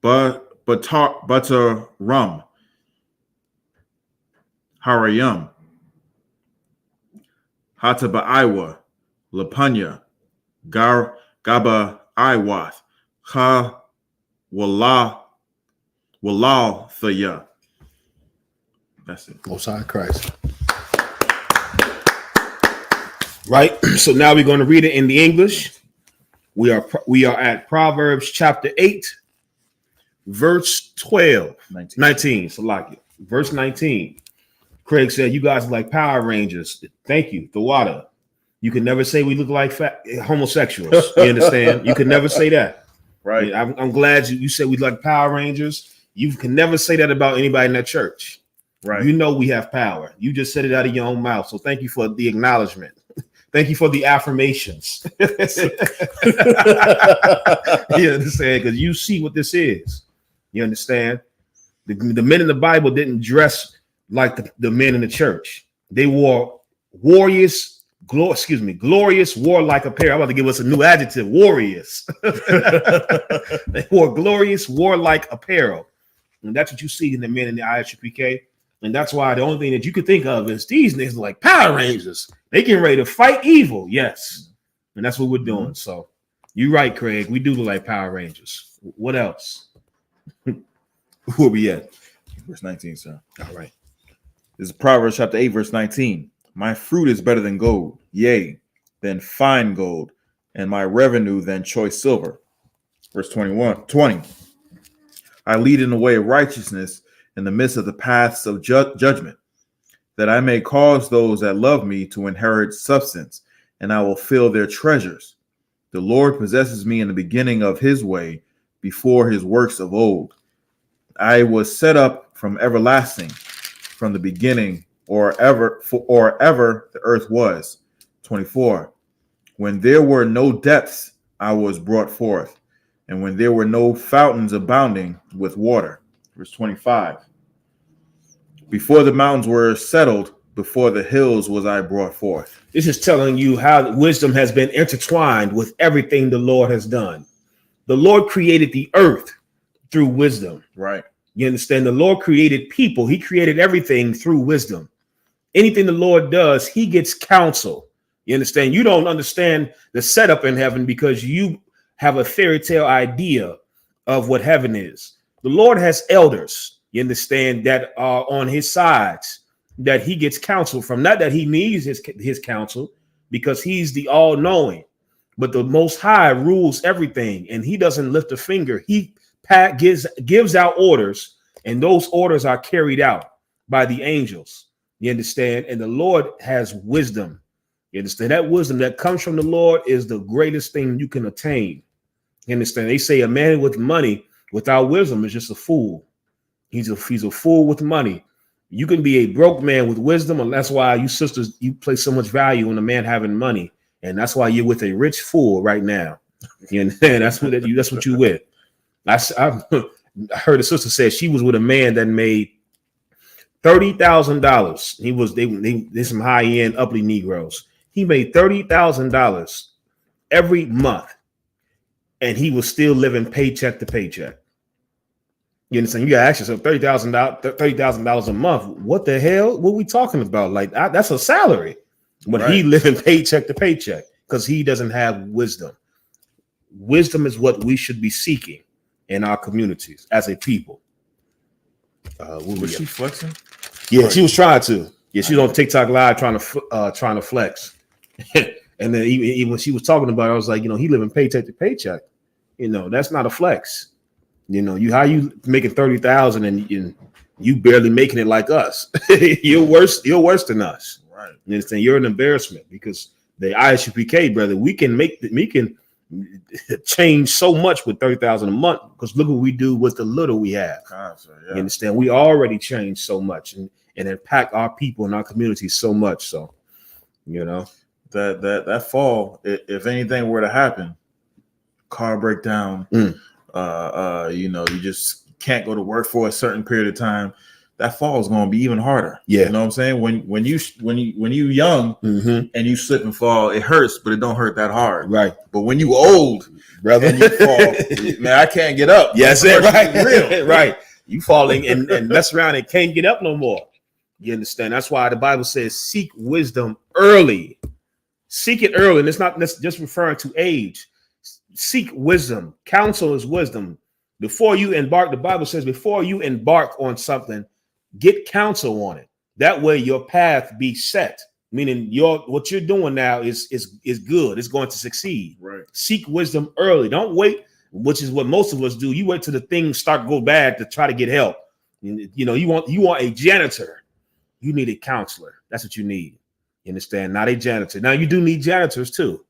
B: Butter Rum, Harayam, Hatabaiwa, Lapanya, Gaba Iwath, Ha Wallah Thaya. That's it.
C: Most High Christ. Right. So now we're going to read it in the English. We are at Proverbs chapter 8, verse 19. So like it. Verse 19. Craig said, "You guys are like Power Rangers." Thank you. The water. You can never say we look like homosexuals. You understand? You can never say that.
B: Right.
C: I'm glad you said we like Power Rangers. You can never say that about anybody in that church.
B: Right.
C: You know we have power. You just said it out of your own mouth. So thank you for the acknowledgement. Thank you for the affirmations. You understand? Because you see what this is. You understand? The men in the Bible didn't dress like the men in the church. They wore glorious warlike apparel. I'm about to give us a new adjective, warriors. They wore glorious warlike apparel. And that's what you see in the men in the I.S.U.P.K. And that's why the only thing that you could think of is these niggas like Power Rangers. They getting ready to fight evil. Yes. And that's what we're doing. So you're right, Craig. We do look like Power Rangers. What else? Where we at?
B: Verse 19, sir.
C: All right.
B: This is Proverbs chapter 8, verse 19. My fruit is better than gold, yea, than fine gold, and my revenue than choice silver. Verse 20. I lead in the way of righteousness in the midst of the paths of judgment, that I may cause those that love me to inherit substance, and I will fill their treasures. The Lord possesses me in the beginning of his way, before his works of old. I was set up from everlasting, from the beginning, or ever the earth was. 24. When there were no depths, I was brought forth, and when there were no fountains abounding with water. Verse 25. Before the mountains were settled, before the hills was I brought forth.
C: This is telling you how wisdom has been intertwined with everything the Lord has done. The Lord created the earth through wisdom.
B: Right.
C: You understand? The Lord created people. He created everything through wisdom. Anything the Lord does, he gets counsel. You understand? You don't understand the setup in heaven because you have a fairy tale idea of what heaven is. The Lord has elders, you understand, that are on his sides, that he gets counsel from. Not that he needs his counsel, because he's the all-knowing, but the Most High rules everything, and he doesn't lift a finger. He gives out orders, and those orders are carried out by the angels. You understand? And the Lord has wisdom. You understand? That wisdom that comes from the Lord is the greatest thing you can attain. You understand? They say a man with money without wisdom is just a fool. He's a fool with money. You can be a broke man with wisdom, and that's why you sisters, you place so much value on a man having money, and that's why you're with a rich fool right now. You understand? That's what you with. I heard a sister say she was with a man that made $30,000. There's some high-end uppity Negroes. He made $30,000 every month, and he was still living paycheck to paycheck. You understand? You gotta ask yourself, $30,000 a month. What the hell? What are we talking about? Like that's a salary, but right. He living paycheck to paycheck because he doesn't have wisdom. Wisdom is what we should be seeking in our communities as a people.
B: Was she flexing?
C: Yeah, she was trying to. Yeah, she was on TikTok Live trying to flex. And then even when she was talking about it, I was like, he living paycheck to paycheck. That's not a flex. How you making 30,000 and you barely making it like us. You're worse than us.
B: Right.
C: You understand? You're an embarrassment because the I.S.U.P.K, brother, we can change so much with 30,000 a month because look what we do with the little we have. You understand? We already changed so much and impact our people and our community so much. So,
B: that fall, if anything were to happen, car breakdown, you just can't go to work for a certain period of time. That fall is going to be even harder.
C: Yeah,
B: you know what I'm saying. When you young and you slip and fall, it hurts, but it don't hurt that hard.
C: Right.
B: But when you old, brother, and you fall, man, I can't get up.
C: Yes, right. Real. Right. You falling and mess around and can't get up no more. You understand? That's why the Bible says, "Seek wisdom early." Seek it early, and it's not just referring to age. Seek wisdom. Counsel is wisdom. Before you embark, the Bible says, before you embark on something, get counsel on it. That way your path be set. Meaning what you're doing now is good. It's going to succeed.
B: Right.
C: Seek wisdom early. Don't wait, which is what most of us do. You wait till the things start to go bad to try to get help. You want a janitor. You need a counselor. That's what you need. You understand? Not a janitor. Now you do need janitors too.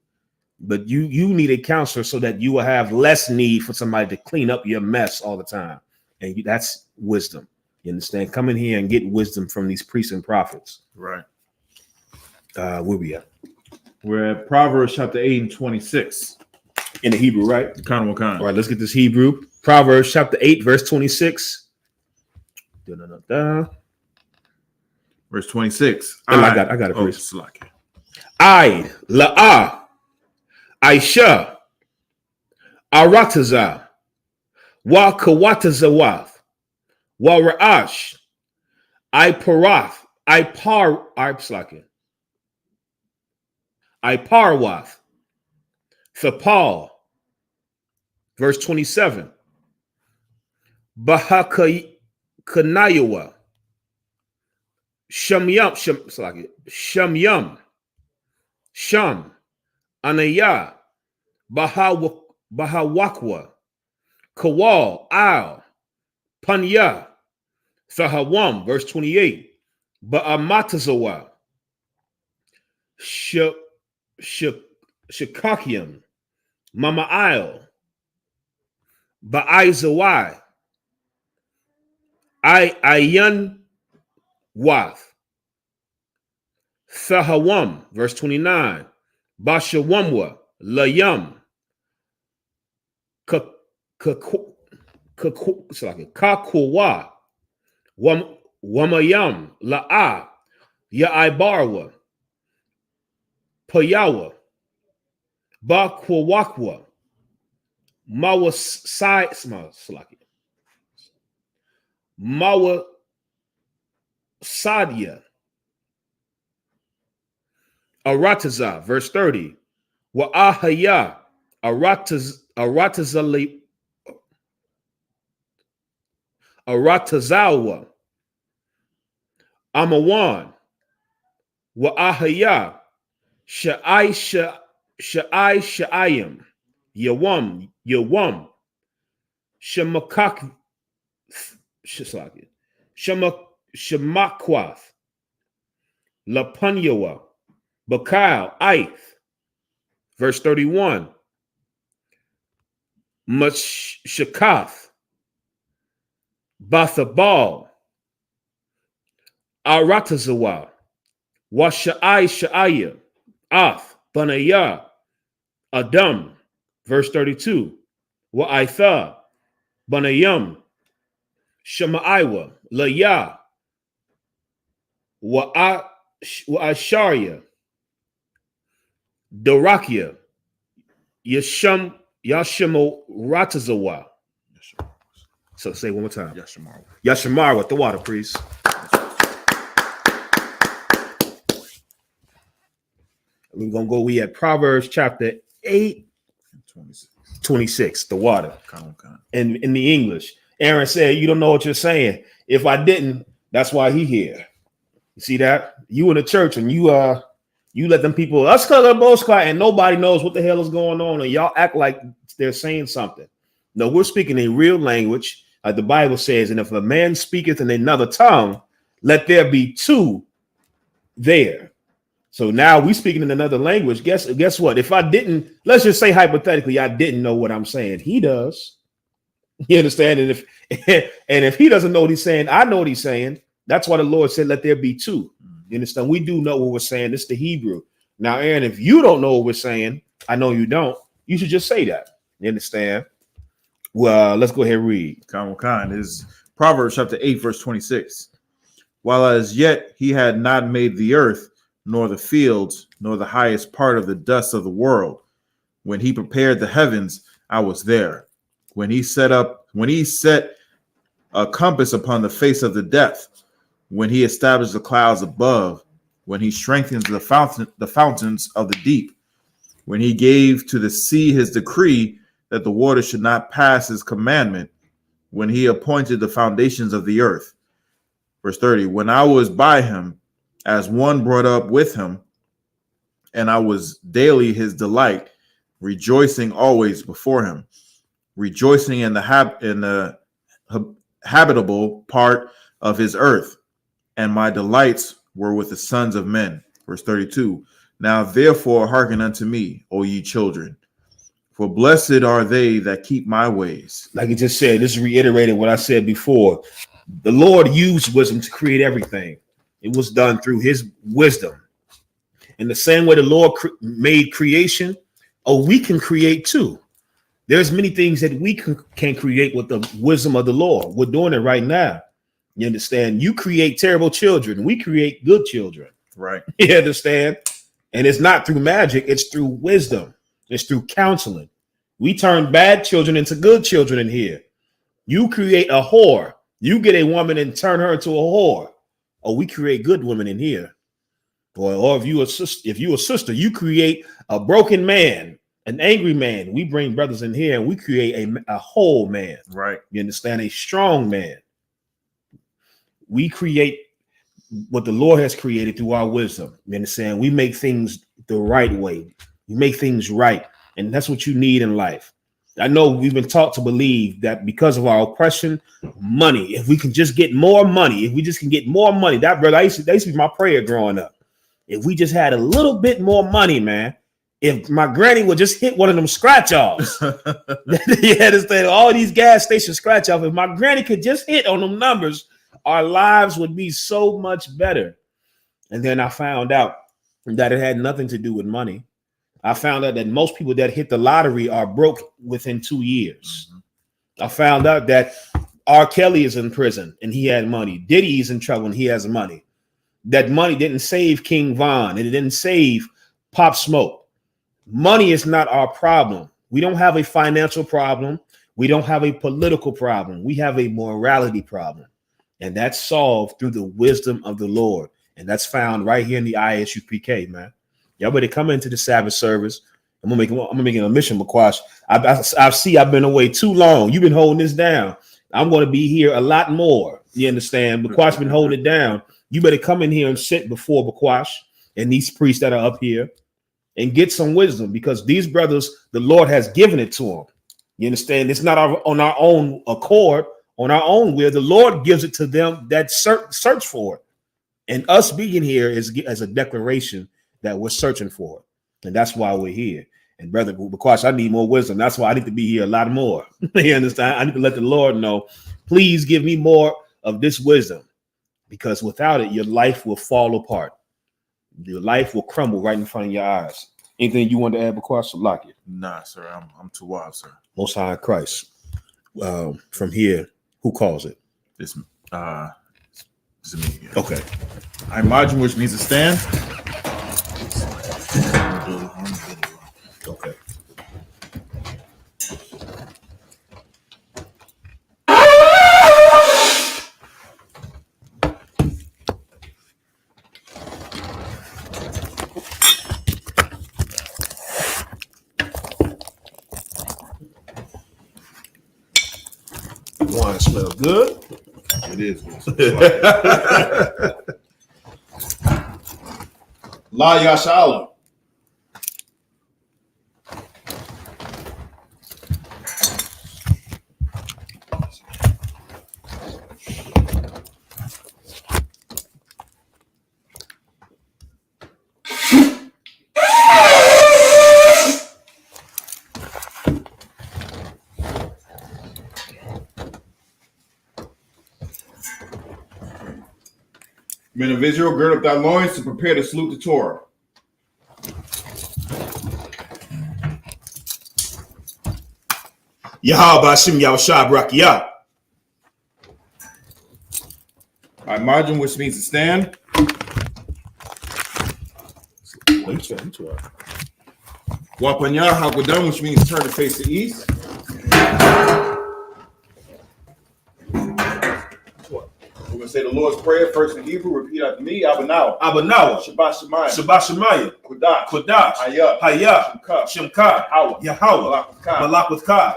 C: But you need a counselor so that you will have less need for somebody to clean up your mess all the time. And that's wisdom. You understand? Come in here and get wisdom from these priests and prophets.
B: Right.
C: Where we at?
B: We're at Proverbs chapter 8 and 26.
C: In the Hebrew, right?
B: All
C: right, let's get this Hebrew. Proverbs chapter 8, verse 26.
B: Verse 26.
C: I got it, priest.
A: La'ah, Aisha, Arataza, Wa Kawatazawath, Wa Ra'ash, Iparwath, Thapal. Verse 27. Bahakanayawa, Shamyam, Sham, Anaya, Bahawakwa, Kawal, Al, Panya, Thahawam, verse 28. Ba'amatazawa, Shikakiam, Mama'il, Ba'izawai, Ayan Wath, Thahawam, verse 29. Bashawamwa, Layam, Kakuwa, Wamayam, La'a, Yaibarwa, Payawa, Bakwawakwa, Mawa Sadia, Arataza, verse 30. Wa Ahaya, Aratazawa, Amawan, Wa Ahaya, Sha'ayim, Yawam, Shemakwath, Lapunyawa, Bakal, Ith, verse 31. Mashakath, Bathabal, Aratazawa, Sha'aya, Ath, Banaya, Adam, verse 32. Wa'itha, Banayam, Shemaiwa, Laya, Wa'asharya, Dorakia, Yashimo Ratazawa. So say one more time. Yashamar with the water, please. We're going to go. We at Proverbs chapter 8, 26, the water. In the English.
C: Aaron said, you don't know what you're saying. If I didn't, that's why he here. You see that? You in the church and you let them people, us color both and nobody knows what the hell is going on. And y'all act like they're saying something. No, we're speaking in real language. Like the Bible says, and if a man speaketh in another tongue, let there be two there. So now we speaking in another language. Guess what? If I didn't, let's just say hypothetically, I didn't know what I'm saying. He does. You understand? And if he doesn't know what he's saying, I know what he's saying. That's why the Lord said, let there be two. You understand? We do know what we're saying. It's the Hebrew. Now, Aaron, if you don't know what we're saying, I know you don't. You should just say that. You understand? Well, let's go ahead and read.
B: Khan is Proverbs chapter 8, verse 26. While as yet he had not made the earth, nor the fields, nor the highest part of the dust of the world. When he prepared the heavens, I was there. When he set a compass upon the face of the depth, when he established the clouds above, when he strengthens the fountains of the deep, when he gave to the sea his decree that the water should not pass his commandment, when he appointed the foundations of the earth. Verse 30, when I was by him as one brought up with him, and I was daily his delight, rejoicing always before him, rejoicing in the habitable part of his earth, and my delights were with the sons of men. Verse 32, now therefore hearken unto me, O ye children, for blessed are they that keep my ways.
C: Like it just said, this is reiterating what I said before. The Lord used wisdom to create everything. It was done through his wisdom. In the same way the Lord made creation, we can create too. There's many things that we can create with the wisdom of the Lord. We're doing it right now. You understand? You create terrible children. We create good children.
B: Right.
C: You understand? And it's not through magic. It's through wisdom. It's through counseling. We turn bad children into good children in here. You create a whore. You get a woman and turn her into a whore. We create good women in here. Or if you a sister, you create a broken man, an angry man. We bring brothers in here and we create a whole man.
B: Right.
C: You understand? A strong man. We create what the Lord has created through our wisdom. You understand? We make things the right way. We make things right. And that's what you need in life. I know we've been taught to believe that because of our oppression, money, if we can just get more money, that brother, that used to be my prayer growing up. If we just had a little bit more money, man, if my granny would just hit one of them scratch offs, you understand? All these gas station scratch off. If my granny could just hit on them numbers, our lives would be so much better. And then I found out that it had nothing to do with money. I found out that most people that hit the lottery are broke within 2 years. Mm-hmm. I found out that R. Kelly is in prison and he had money. Diddy's in trouble and he has money. That money didn't save King Von and it didn't save Pop Smoke. Money is not our problem. We don't have a financial problem. We don't have a political problem. We have a morality problem. And that's solved through the wisdom of the Lord. And that's found right here in the I.S.U.P.K, man. Y'all better come into the Sabbath service. I'm gonna make a mission, McQuash. I've been away too long. You've been holding this down. I'm going to be here a lot more. You understand? McQuash been holding it down. You better come in here and sit before McQuash and these priests that are up here and get some wisdom, because these brothers, the Lord has given it to them. You understand? It's not on our own accord, on our own will. The Lord gives it to them that search for it. And us being here is as a declaration that we're searching for it. And that's why we're here. And brother McQuash, I need more wisdom. That's why I need to be here a lot more. You understand? I need to let the Lord know, please give me more of this wisdom, because without it, your life will fall apart. Your life will crumble right in front of your eyes. Anything you want to add, McQuash? Lock it.
B: Nah, sir. I'm too wild, sir.
C: Most High Christ. From here, who calls it?
B: It's me.
C: Okay.
B: I imagine, which means to stand.
C: Okay. wine smells good.
B: It is.
A: La Yashala. Men of Israel, gird up thy loins to prepare to salute the Torah.
C: Yahweh Bashim Yahushua Barakia.
A: I margin, which means to stand. Wapanya Hakodam, which means turn to face the east. We're going to say the Lord's Prayer first in Hebrew. Repeat after me. Abanawa. Shabbat Shemayah. Kodash. I.S.U.P.K.
C: Shemka. Yahweh. Malak with Ka.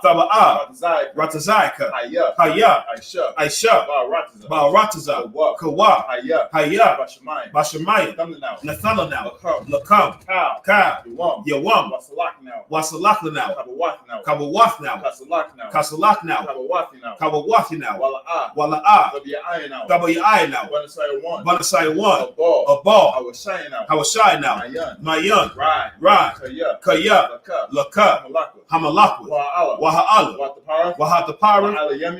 C: Thaba'ah. Ratazayka. I.S.U.P.K. Ba'arataza. Kawa. Bashemayah. Nathalanau. Lakam. Ka. Yawam. Wasalaklanau. Kabawathnau. Kasalaknau. Kabawathinaw. Wala'ah. W.I.N.Now. Banasai 1. Abal. Hawashai Mayan. Rai. Kaya. Laka. Hamalakwa. Waha'ala. Wahatapara.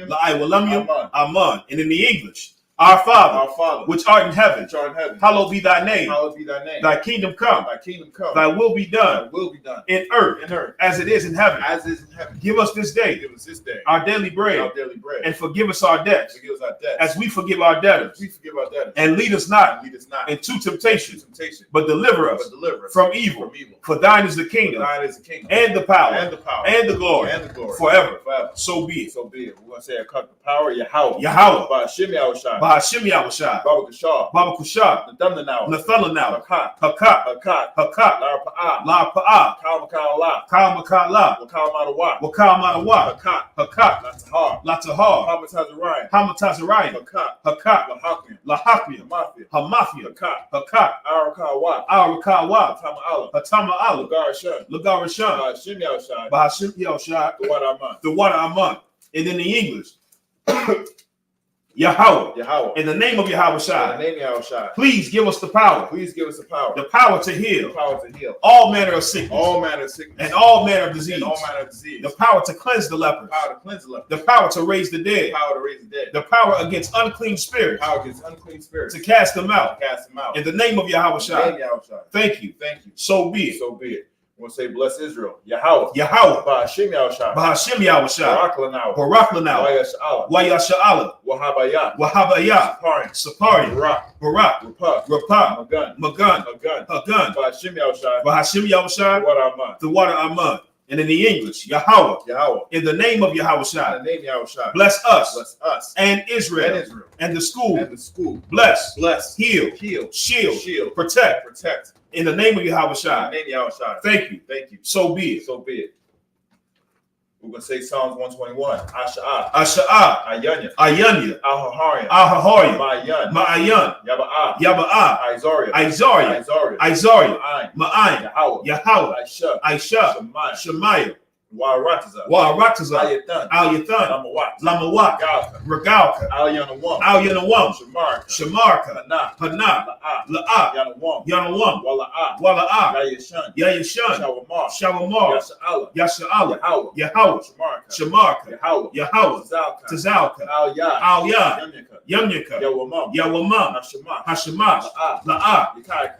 C: La'aiwalamyam. Aman. And in the English, Our Father, which art in heaven, hallowed be thy name. Thy kingdom come. Thy will be done. In earth, as it is in heaven. Give us this day our daily bread. And forgive us our debts, as we forgive our debtors. And lead us not into temptation, but deliver us from evil. For thine is the kingdom, and the power, and the glory, forever. So be it.
A: We're going to say, I cut the power, Yahweh.
C: Bahashim Yahushua. Baba Kushah. Nathalanau. Hakat. La Pa'ah. Kal Makala. Wakal Madawa. Hakat. Latahar. Hamatazariah. Hakat. Lahakmia. Hamafia. Hakat. Arakawa. Hatama'ala. Lagarashan. Bahashim Yahushua. The water Aman. And in the English, Yahweh. In the name of Yahweh, please give us the power. The power to heal. All manner of sickness. And all manner of disease. The power to cleanse the lepers. The power to raise the dead. The power against unclean spirits. To cast them out. In the name of Yahweh. Thank you. So be it.
A: We'll say, bless Israel. Yahweh.
C: Bahashim Yahushua. Baraklanau. Wayasha'ala. Wahabaya. Sapari. Barak. Rapah. Magun. Hagun. Bahashim Yahushua. The water Aman. And in the English, Yahweh. In the name of Yahweh. Bless us. And Israel. And the school. Bless. Heal. Shield. Protect. In the name of Yahweh. Thank you. So be it.
A: We're going to say Psalms 121. Asha'ah. Ayanya.
C: Ahaharian.
A: Ma'ayan.
C: Yaba'ah. Isaiah. Ma'ayin. Yahweh. Aisha. Shemaiah.
A: Wa'arataza.
C: Al-Yathan. Lamawak. Regalka. Al-Yanawam. Shamarka. Hana. La'ah. Yanawam. Wala'ah. Yayashan. Shawamar. Yasha'ala. Yahweh. Shamarka. Yahweh. Tazalka. Al-Yah. Yamyaka. Yawamam. Hashemah. La'ah.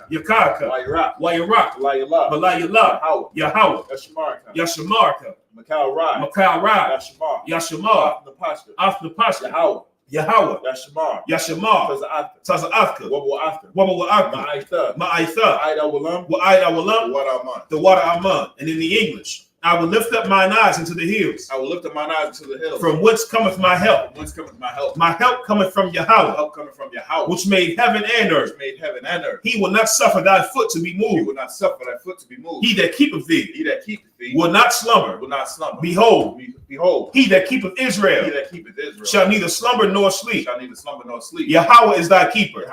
C: Yakarka. Wayarak. Balayala. Yahweh. Yashamarka.
A: Makal Rai.
C: Yashamar. After Pasha. Yahweh. Yashamar. Taza'afka. Wabawa'afka. Ma'aitha. Wa'aida Walam. The water Aman. And in the English, I will lift up mine eyes into the hills. From whence cometh my help? My help cometh from Yahweh. Which made heaven and earth. He will not suffer thy foot to be moved. He that keepeth thee
A: will not slumber. Behold, he that keepeth Israel shall neither slumber nor sleep. Yahweh is thy keeper.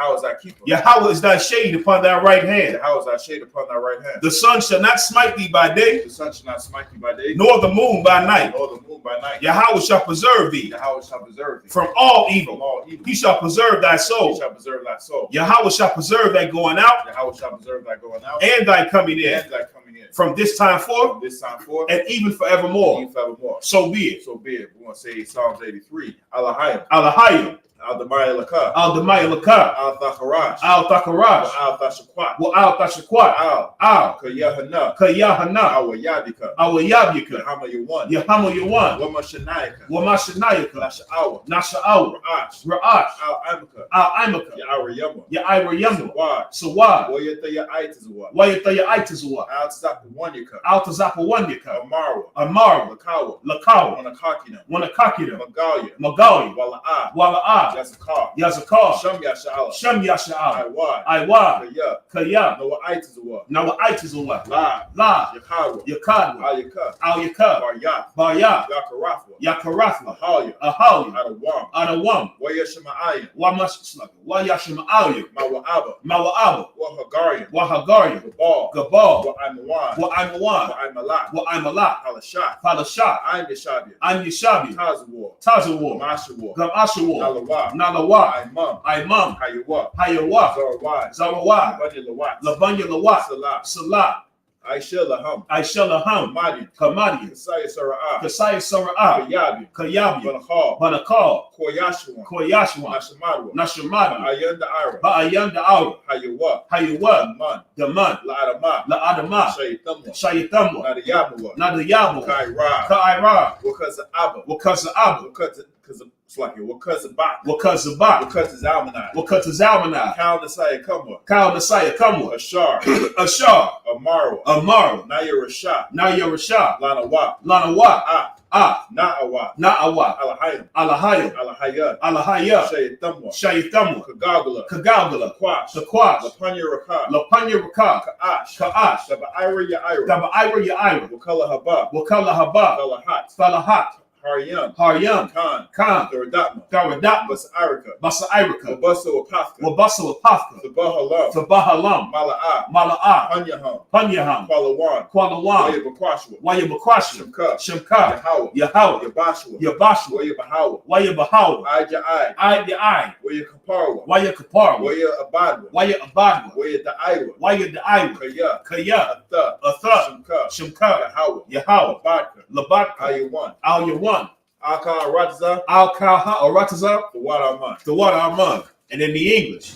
A: Yahweh is thy shade upon thy right hand. The sun shall not smite thee by day, nor the moon by night. Yahweh shall preserve thee from all evil. He shall preserve thy soul. Yahweh shall preserve thy going out and thy coming in from this time forth and even forevermore. So be it. We're going to say Psalms 83. Alahayim. Al-Damai Laka.
B: Al-Damai Laka.
A: Al-Thakarash.
B: Al-Thakarash.
A: Al-Thashakwat.
B: Al-Thashakwat.
A: Ka-Yahanna.
B: Ka-Yahanna.
A: Awayabika.
B: Awayabika.
A: Yahama-Yawan.
B: Yahama-Yawan.
A: Wama-Shanayaka.
B: Wama-Shanayaka.
A: Nasha'awa.
B: Nasha'awa.
A: Ra'ash.
B: Ra'ash.
A: Al-Amaka.
B: Al-Amaka.
A: Ya-Arayama.
B: Ya-Irayama.
A: Sawad.
B: Sawad.
A: Wayataya-Aitazawa.
B: Wayataya-Aitazawa.
A: Al-Tzapawanyaka.
B: Al-Tazapawanyaka.
A: Amara.
B: Amara.
A: Lakawa.
B: Lakawa.
A: Wanakakina.
B: Wanakakina.
A: Magalia.
B: Magalia.
A: Wala'ah.
B: Wala'ah.
A: Yazakar.
B: Yazakar.
A: Sham Yasha'ala.
B: Shem Yasha'al.
A: Iwad.
B: Iwad.
A: Kaya.
B: Kaya.
A: Noah-Aitazawa.
B: Nawa'aitazawa.
A: La.
B: La.
A: Yakawa.
B: Yakadwa.
A: Al-Yaka.
B: Al-Yakab.
A: Baryat.
B: Baryat.
A: Yakarathwa.
B: Yakarathwa.
A: Ahalia.
B: Ahalia.
A: Adawam.
B: Adawam.
A: Wayashima'ayan.
B: Wayashima'alia.
A: Mawa'aba.
B: Mawa'aba.
A: Wahagarian.
B: Wahagarian.
A: Gabal.
B: Gabal.
A: Wa'aimawan.
B: Wa'aimawan.
A: Wa'aimalak.
B: Wa'aimalak.
A: Halashat.
B: Palashat.
A: I'm Yashabi.
B: I'm Yeshabi.
A: Tazawar.
B: Tazawar.
A: Mashawar.
B: Gamashawar.
A: Nalawa.
B: Nalawa.
A: Imam.
B: Imam.
A: Hayawa.
B: Hayawa.
A: Zarawai.
B: Zarawai.
A: Labanya Lawat.
B: Labanya Lawat.
A: Salah.
B: Salah.
A: Aisha Laham.
B: Aisha Laham.
A: Madian.
B: Kamadian.
A: Kasaya Sara'ah.
B: Kasaya Sara'ah.
A: Kayabi.
B: Kayabi.
A: Banakal.
B: Banakal.
A: Koyashawan.
B: Koyashwan.
A: Nashamadwa.
B: Nashamadi.
A: Ayanda Ira.
B: Ba'ayanda Aura.
A: Hayawa.
B: Hayawa.
A: Man.
B: Daman.
A: La'adama.
B: La'adama.
A: Shayitamwa.
B: Shayitamwa.
A: Nadayabawa.
B: Nadayabu.
A: Kaira.
B: Ka'ira.
A: Wakaza Abba.
B: Wakaza Abu.
A: Wakaza Bak.
B: Wakaza Bak.
A: Wakaza Zalmanai.
B: Wakaza Zalmanai.
A: Kal Nasaya Kamwa.
B: Kal Nasaya Kamwa.
A: Ashar.
B: Ashar.
A: Amarwa.
B: Amara.
A: Naya Rashah.
B: Naya Rashah.
A: Lanawa.
B: Lanawa.
A: Na'awa.
B: Na'awa.
A: Alahayim.
B: Alahayim.
A: Alahaya.
B: Alahaya.
A: Shayitamwa.
B: Shayitamwa.
A: Kagagala.
B: Kagagala.
A: Kwash.
B: The Kwash.
A: Lapanya Rakah.
B: Lapanya Rakah.
A: Ka'ash.
B: Ka'ash.
A: Taba'ira Ya'ira.
B: Taba'ira Ya'ira.
A: Wakala Haba.
B: Wakala Haba.
A: Falahat.
B: Falahat.
A: Haryam.
B: Haryam.
A: Khan.
B: Khan.
A: Thuradatma.
B: Garadatma.
A: Basa'irika.
B: Basa'irika.
A: Wabasa Wapafka.
B: Wabasa Wapafka.
A: Sabahalam.
B: Sabahalam.
A: Mala'ah.
B: Mala'ah.
A: Panyaham.
B: Panyaham.
A: Kwalawan.
B: Kwalawan.
A: Wayabakwashwa.
B: Wayabakwashwa.
A: Shimka.
B: Shimka.
A: Yahawah.
B: Yahawah.
A: Yabashwa.
B: Yabashwa.
A: Wayabahawa.
B: Wayabahawa.
A: Aja'ai.
B: Ai.
A: Wayakaparwa.
B: Wayakaparwa.
A: Wayabadwa.
B: Wayabadwa.
A: Wayada'aiwa.
B: Wayada'aiwa.
A: Kaya.
B: Kaya.
A: Atha.
B: Atha.
A: Shimka.
B: Shimka.
A: Yahawah.
B: Yahawah.
A: Labadka.
B: Labatka.
A: Ayawan.
B: Al-Yawan.
A: Aka Ratza.
B: Al-Kaha Arataza.
A: The Wadaman.
B: The water Armand. And in the English,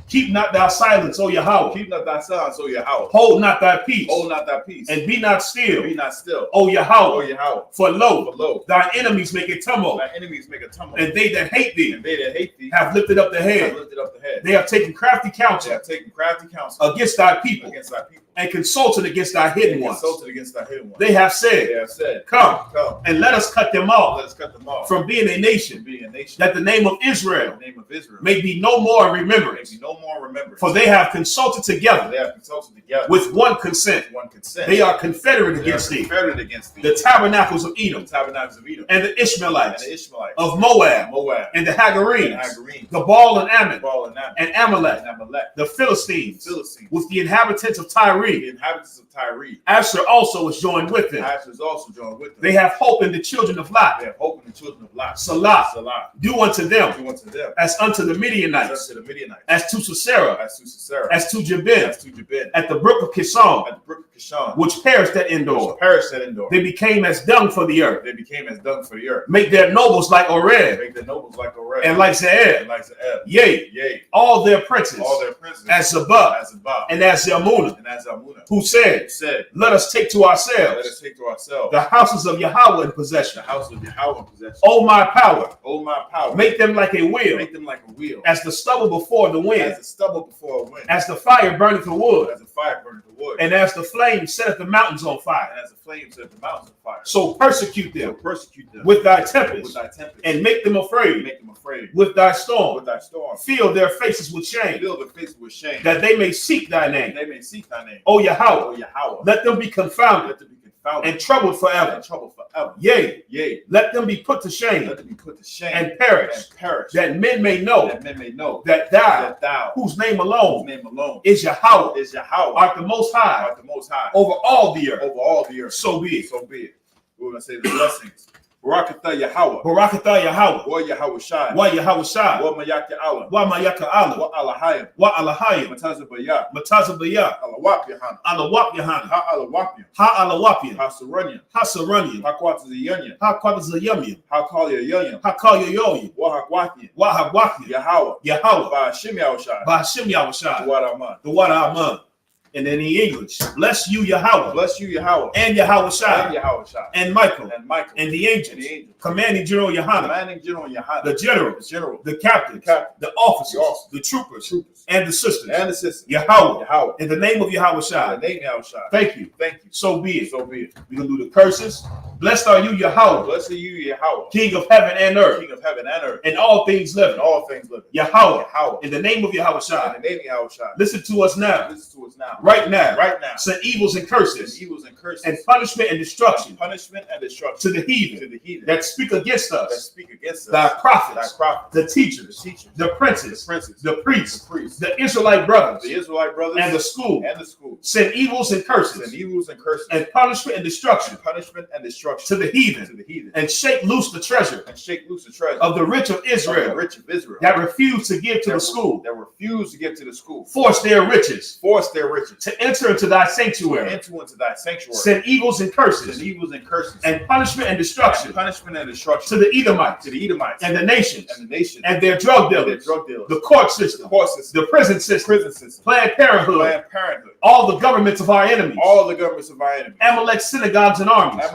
B: keep not thy silence, O Yahweh.
A: Keep not thy silence, O Yahweh.
B: Hold not thy peace.
A: Hold not thy peace.
B: And be not still.
A: Be not still.
B: O
A: O
B: Yahweh.
A: Yahweh.
B: For lo,
A: For lo,
B: thy enemies make a tumult.
A: thy enemies make a tumult.
B: And they that hate thee
A: And they that hate thee
B: have lifted up the
A: have
B: head.
A: lifted up the head.
B: They have taken crafty
A: They
B: counsel
A: have taken crafty counsel
B: against thy people
A: against thy people.
B: and consulted against thy hidden
A: And
B: ones.
A: consulted against thy hidden ones.
B: They have
A: They
B: said,
A: have said,
B: Come
A: Come,
B: and let us cut them off
A: let us cut them off
B: from being a
A: from
B: nation,
A: being a nation.
B: that the name of
A: In
B: Israel
A: the name of Israel
B: may be no more in
A: may
B: remembrance.
A: be no more remembrance.
B: For they have consulted together
A: They have consulted together
B: with one consent.
A: one consent.
B: They are confederate
A: They are
B: against thee.
A: confederate against thee.
B: The tabernacles of
A: The
B: Edom
A: tabernacles of Edom
B: and the
A: and
B: Ishmaelites
A: the Ishmaelites
B: of Moab
A: Moab
B: and the
A: and
B: Hagarenes,
A: Hagarenes,
B: Gabal and Ammon
A: Baal and Ammon
B: and Amalek,
A: and Amalek,
B: the Philistines,
A: Philistines,
B: with the inhabitants of Tyre.
A: the inhabitants of Tyre.
B: Asher also is joined with them.
A: Asher is also joined with them.
B: They have hope in the children of Lot.
A: They have hope in the children of Lot.
B: Salah,
A: Salah.
B: do unto them
A: Do unto them
B: as unto the
A: as
B: Midianites,
A: unto the Midianites,
B: as to Sisera,
A: as to Sisera,
B: as to Jabin,
A: as to Jabin,
B: at the brook of Kishon,
A: at the brook of Kishon,
B: which perished at Endor.
A: which perished at Endor.
B: They became as dung for the earth.
A: They became as dung for the earth.
B: Make their nobles like Oreb
A: Make their nobles like Oreb
B: and like
A: and
B: Zeeb.
A: like Zeeb.
B: Yea,
A: Yea,
B: all their princes
A: all their princes
B: as Zabah
A: as Abba
B: and as Zalmunna,
A: and as Almunna,
B: who said,
A: said,
B: Let us take to
A: let
B: ourselves
A: us take to ourselves
B: the houses of Yahweh in
A: the
B: possession.
A: house of Yahweh in possession.
B: O my power,
A: O my power,
B: make them like a wheel,
A: make them like a wheel,
B: as the stubble before the wind,
A: as the stubble before a wind,
B: as the fire burneth the wood,
A: as the fire burneth the wood,
B: and as the flame setteth the mountains on fire.
A: and as the flame set the mountains on fire.
B: So persecute
A: So
B: them
A: persecute them
B: with thy
A: with
B: tempest,
A: thy tempest,
B: and make them afraid
A: make them afraid
B: with thy storm.
A: with thy storm.
B: Fill their faces with shame,
A: Fill their faces with shame,
B: that they may seek thy
A: that
B: name.
A: they may seek thy name.
B: O
A: O
B: Yahweh,
A: Yahweh,
B: let them be confounded
A: let them be confounded
C: and troubled forever. Yea, let them be put to shame, and perish, that men may know that thou, whose name alone is Yahweh, art the most high over all the earth. So be it.
A: We're going to say the blessings. Barakatha Yahweh.
C: Barakatha Yahweh.
A: Wa Yahweh Shai.
C: Wa Yahweh Shai.
A: Wa Mayaka Allah.
C: Wa Mayaka Allah.
A: Wa Alahayim.
C: Wa Alahayim.
A: Matazabaya.
C: Matazabaya.
A: Alawap Yahanna.
C: Alawap Yahanna.
A: Ha Alawapia.
C: Ha Alawapia.
A: Ha Saranya.
C: Ha Saranya.
A: Ha Kwatazayanya.
C: Ha Kwatazayanya.
A: Ha Kalya Yanya.
C: Ha Kalya Yoya.
A: Wa Hakwatia.
C: Wa Hakwatia.
A: Yahweh.
C: Ba
A: Hashem Yahweh Shai.
C: Ba Hashem Yahweh Shai.
A: The Wada Aman.
C: The Wada Aman. And then in English, bless you, Yahweh.
A: Bless you, Yahweh.
C: And Yahweh Shai.
A: And Yahweh Shai.
C: And Michael.
A: And
C: the angels. Commanding General Yahanna. The general. The captains. The officers. The troopers. And the sisters. Yahweh. In the name of Yahweh Shai. Thank you. So be it. We're going to do the curses. Blessed are you, Yahweh. King of heaven and earth. And all things living. Yahweh. In the name of Yahweh Shai. Listen to us now. Right now. Send evils and curses. And punishment and destruction. To the heathen. That speak against us. Thy prophets. The teachers. The princes. The priests. The Israelite brothers. And the school. Send evils and curses. And punishment and destruction. To the heathen. And shake loose the treasure. Of the rich of Israel. That refuse to give to the school. Force their riches. To enter into thy sanctuary. Send evils and curses. And punishment and destruction. To the Edomites. And the nations. And their drug dealers. The court system. The prison system. Planned Parenthood. All the governments of our enemies. Amalek synagogues and armies.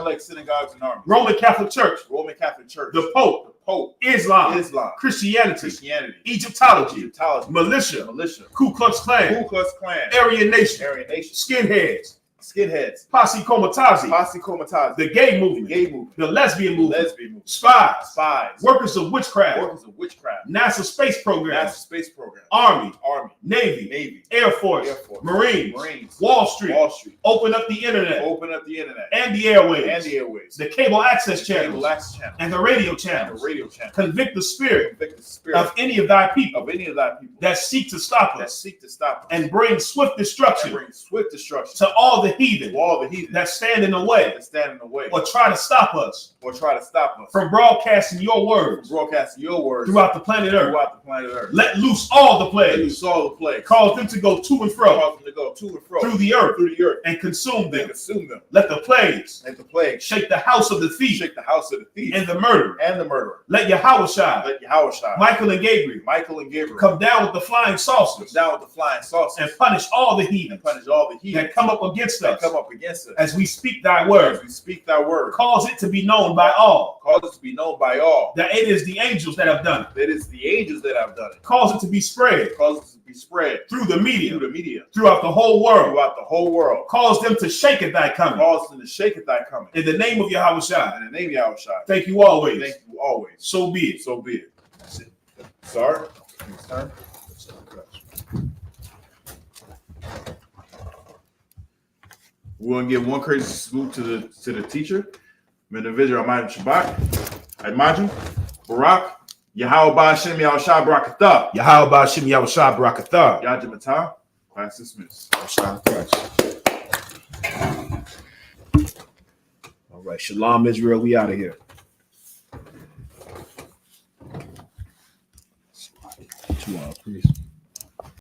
C: Roman Catholic Church. The Pope. Islam. Christianity. Egyptology. Militia. Ku Klux Klan. Aryan Nation. Skinheads. Posse Comitazi. The gay movement. The lesbian movement. Spies. Workers of witchcraft. NASA space program. Army. Navy. Air Force. Marines. Wall Street. Open up the internet. And the airwaves. The cable access channels. And the radio channels. Convict the spirit of any of thy people that seek to stop us. And bring swift destruction to all the heathen that stand in the way or try to stop us from broadcasting your words throughout the planet Earth. Let loose all the plagues. Cause them to go to and fro through the earth and consume them. Let the plagues shake the house of the thief and the murderer. Let Yahweh Shai, Michael and Gabriel come down with the flying saucers and punish all the heathen that come up against us as we speak thy word. Cause it to be known by all that it is the angels that have done it. Cause it to be spread through the media throughout the whole world. Cause them to shake at thy coming. In the name of Yahweh Shai. Thank you always. So be it.
A: That's it. Sorry. We're going to give one crazy salute to the teacher, individual I.S.U.P.K. Imagine, Barak, Yahweh Ba'Shem Yahweh Shai Barakatha.
C: Yahweh Ba'Shem Yahweh Shai Barakatha.
A: Yajimata, class dismissed.
C: All right, Shalom Israel, we out of here. 2 hours, please.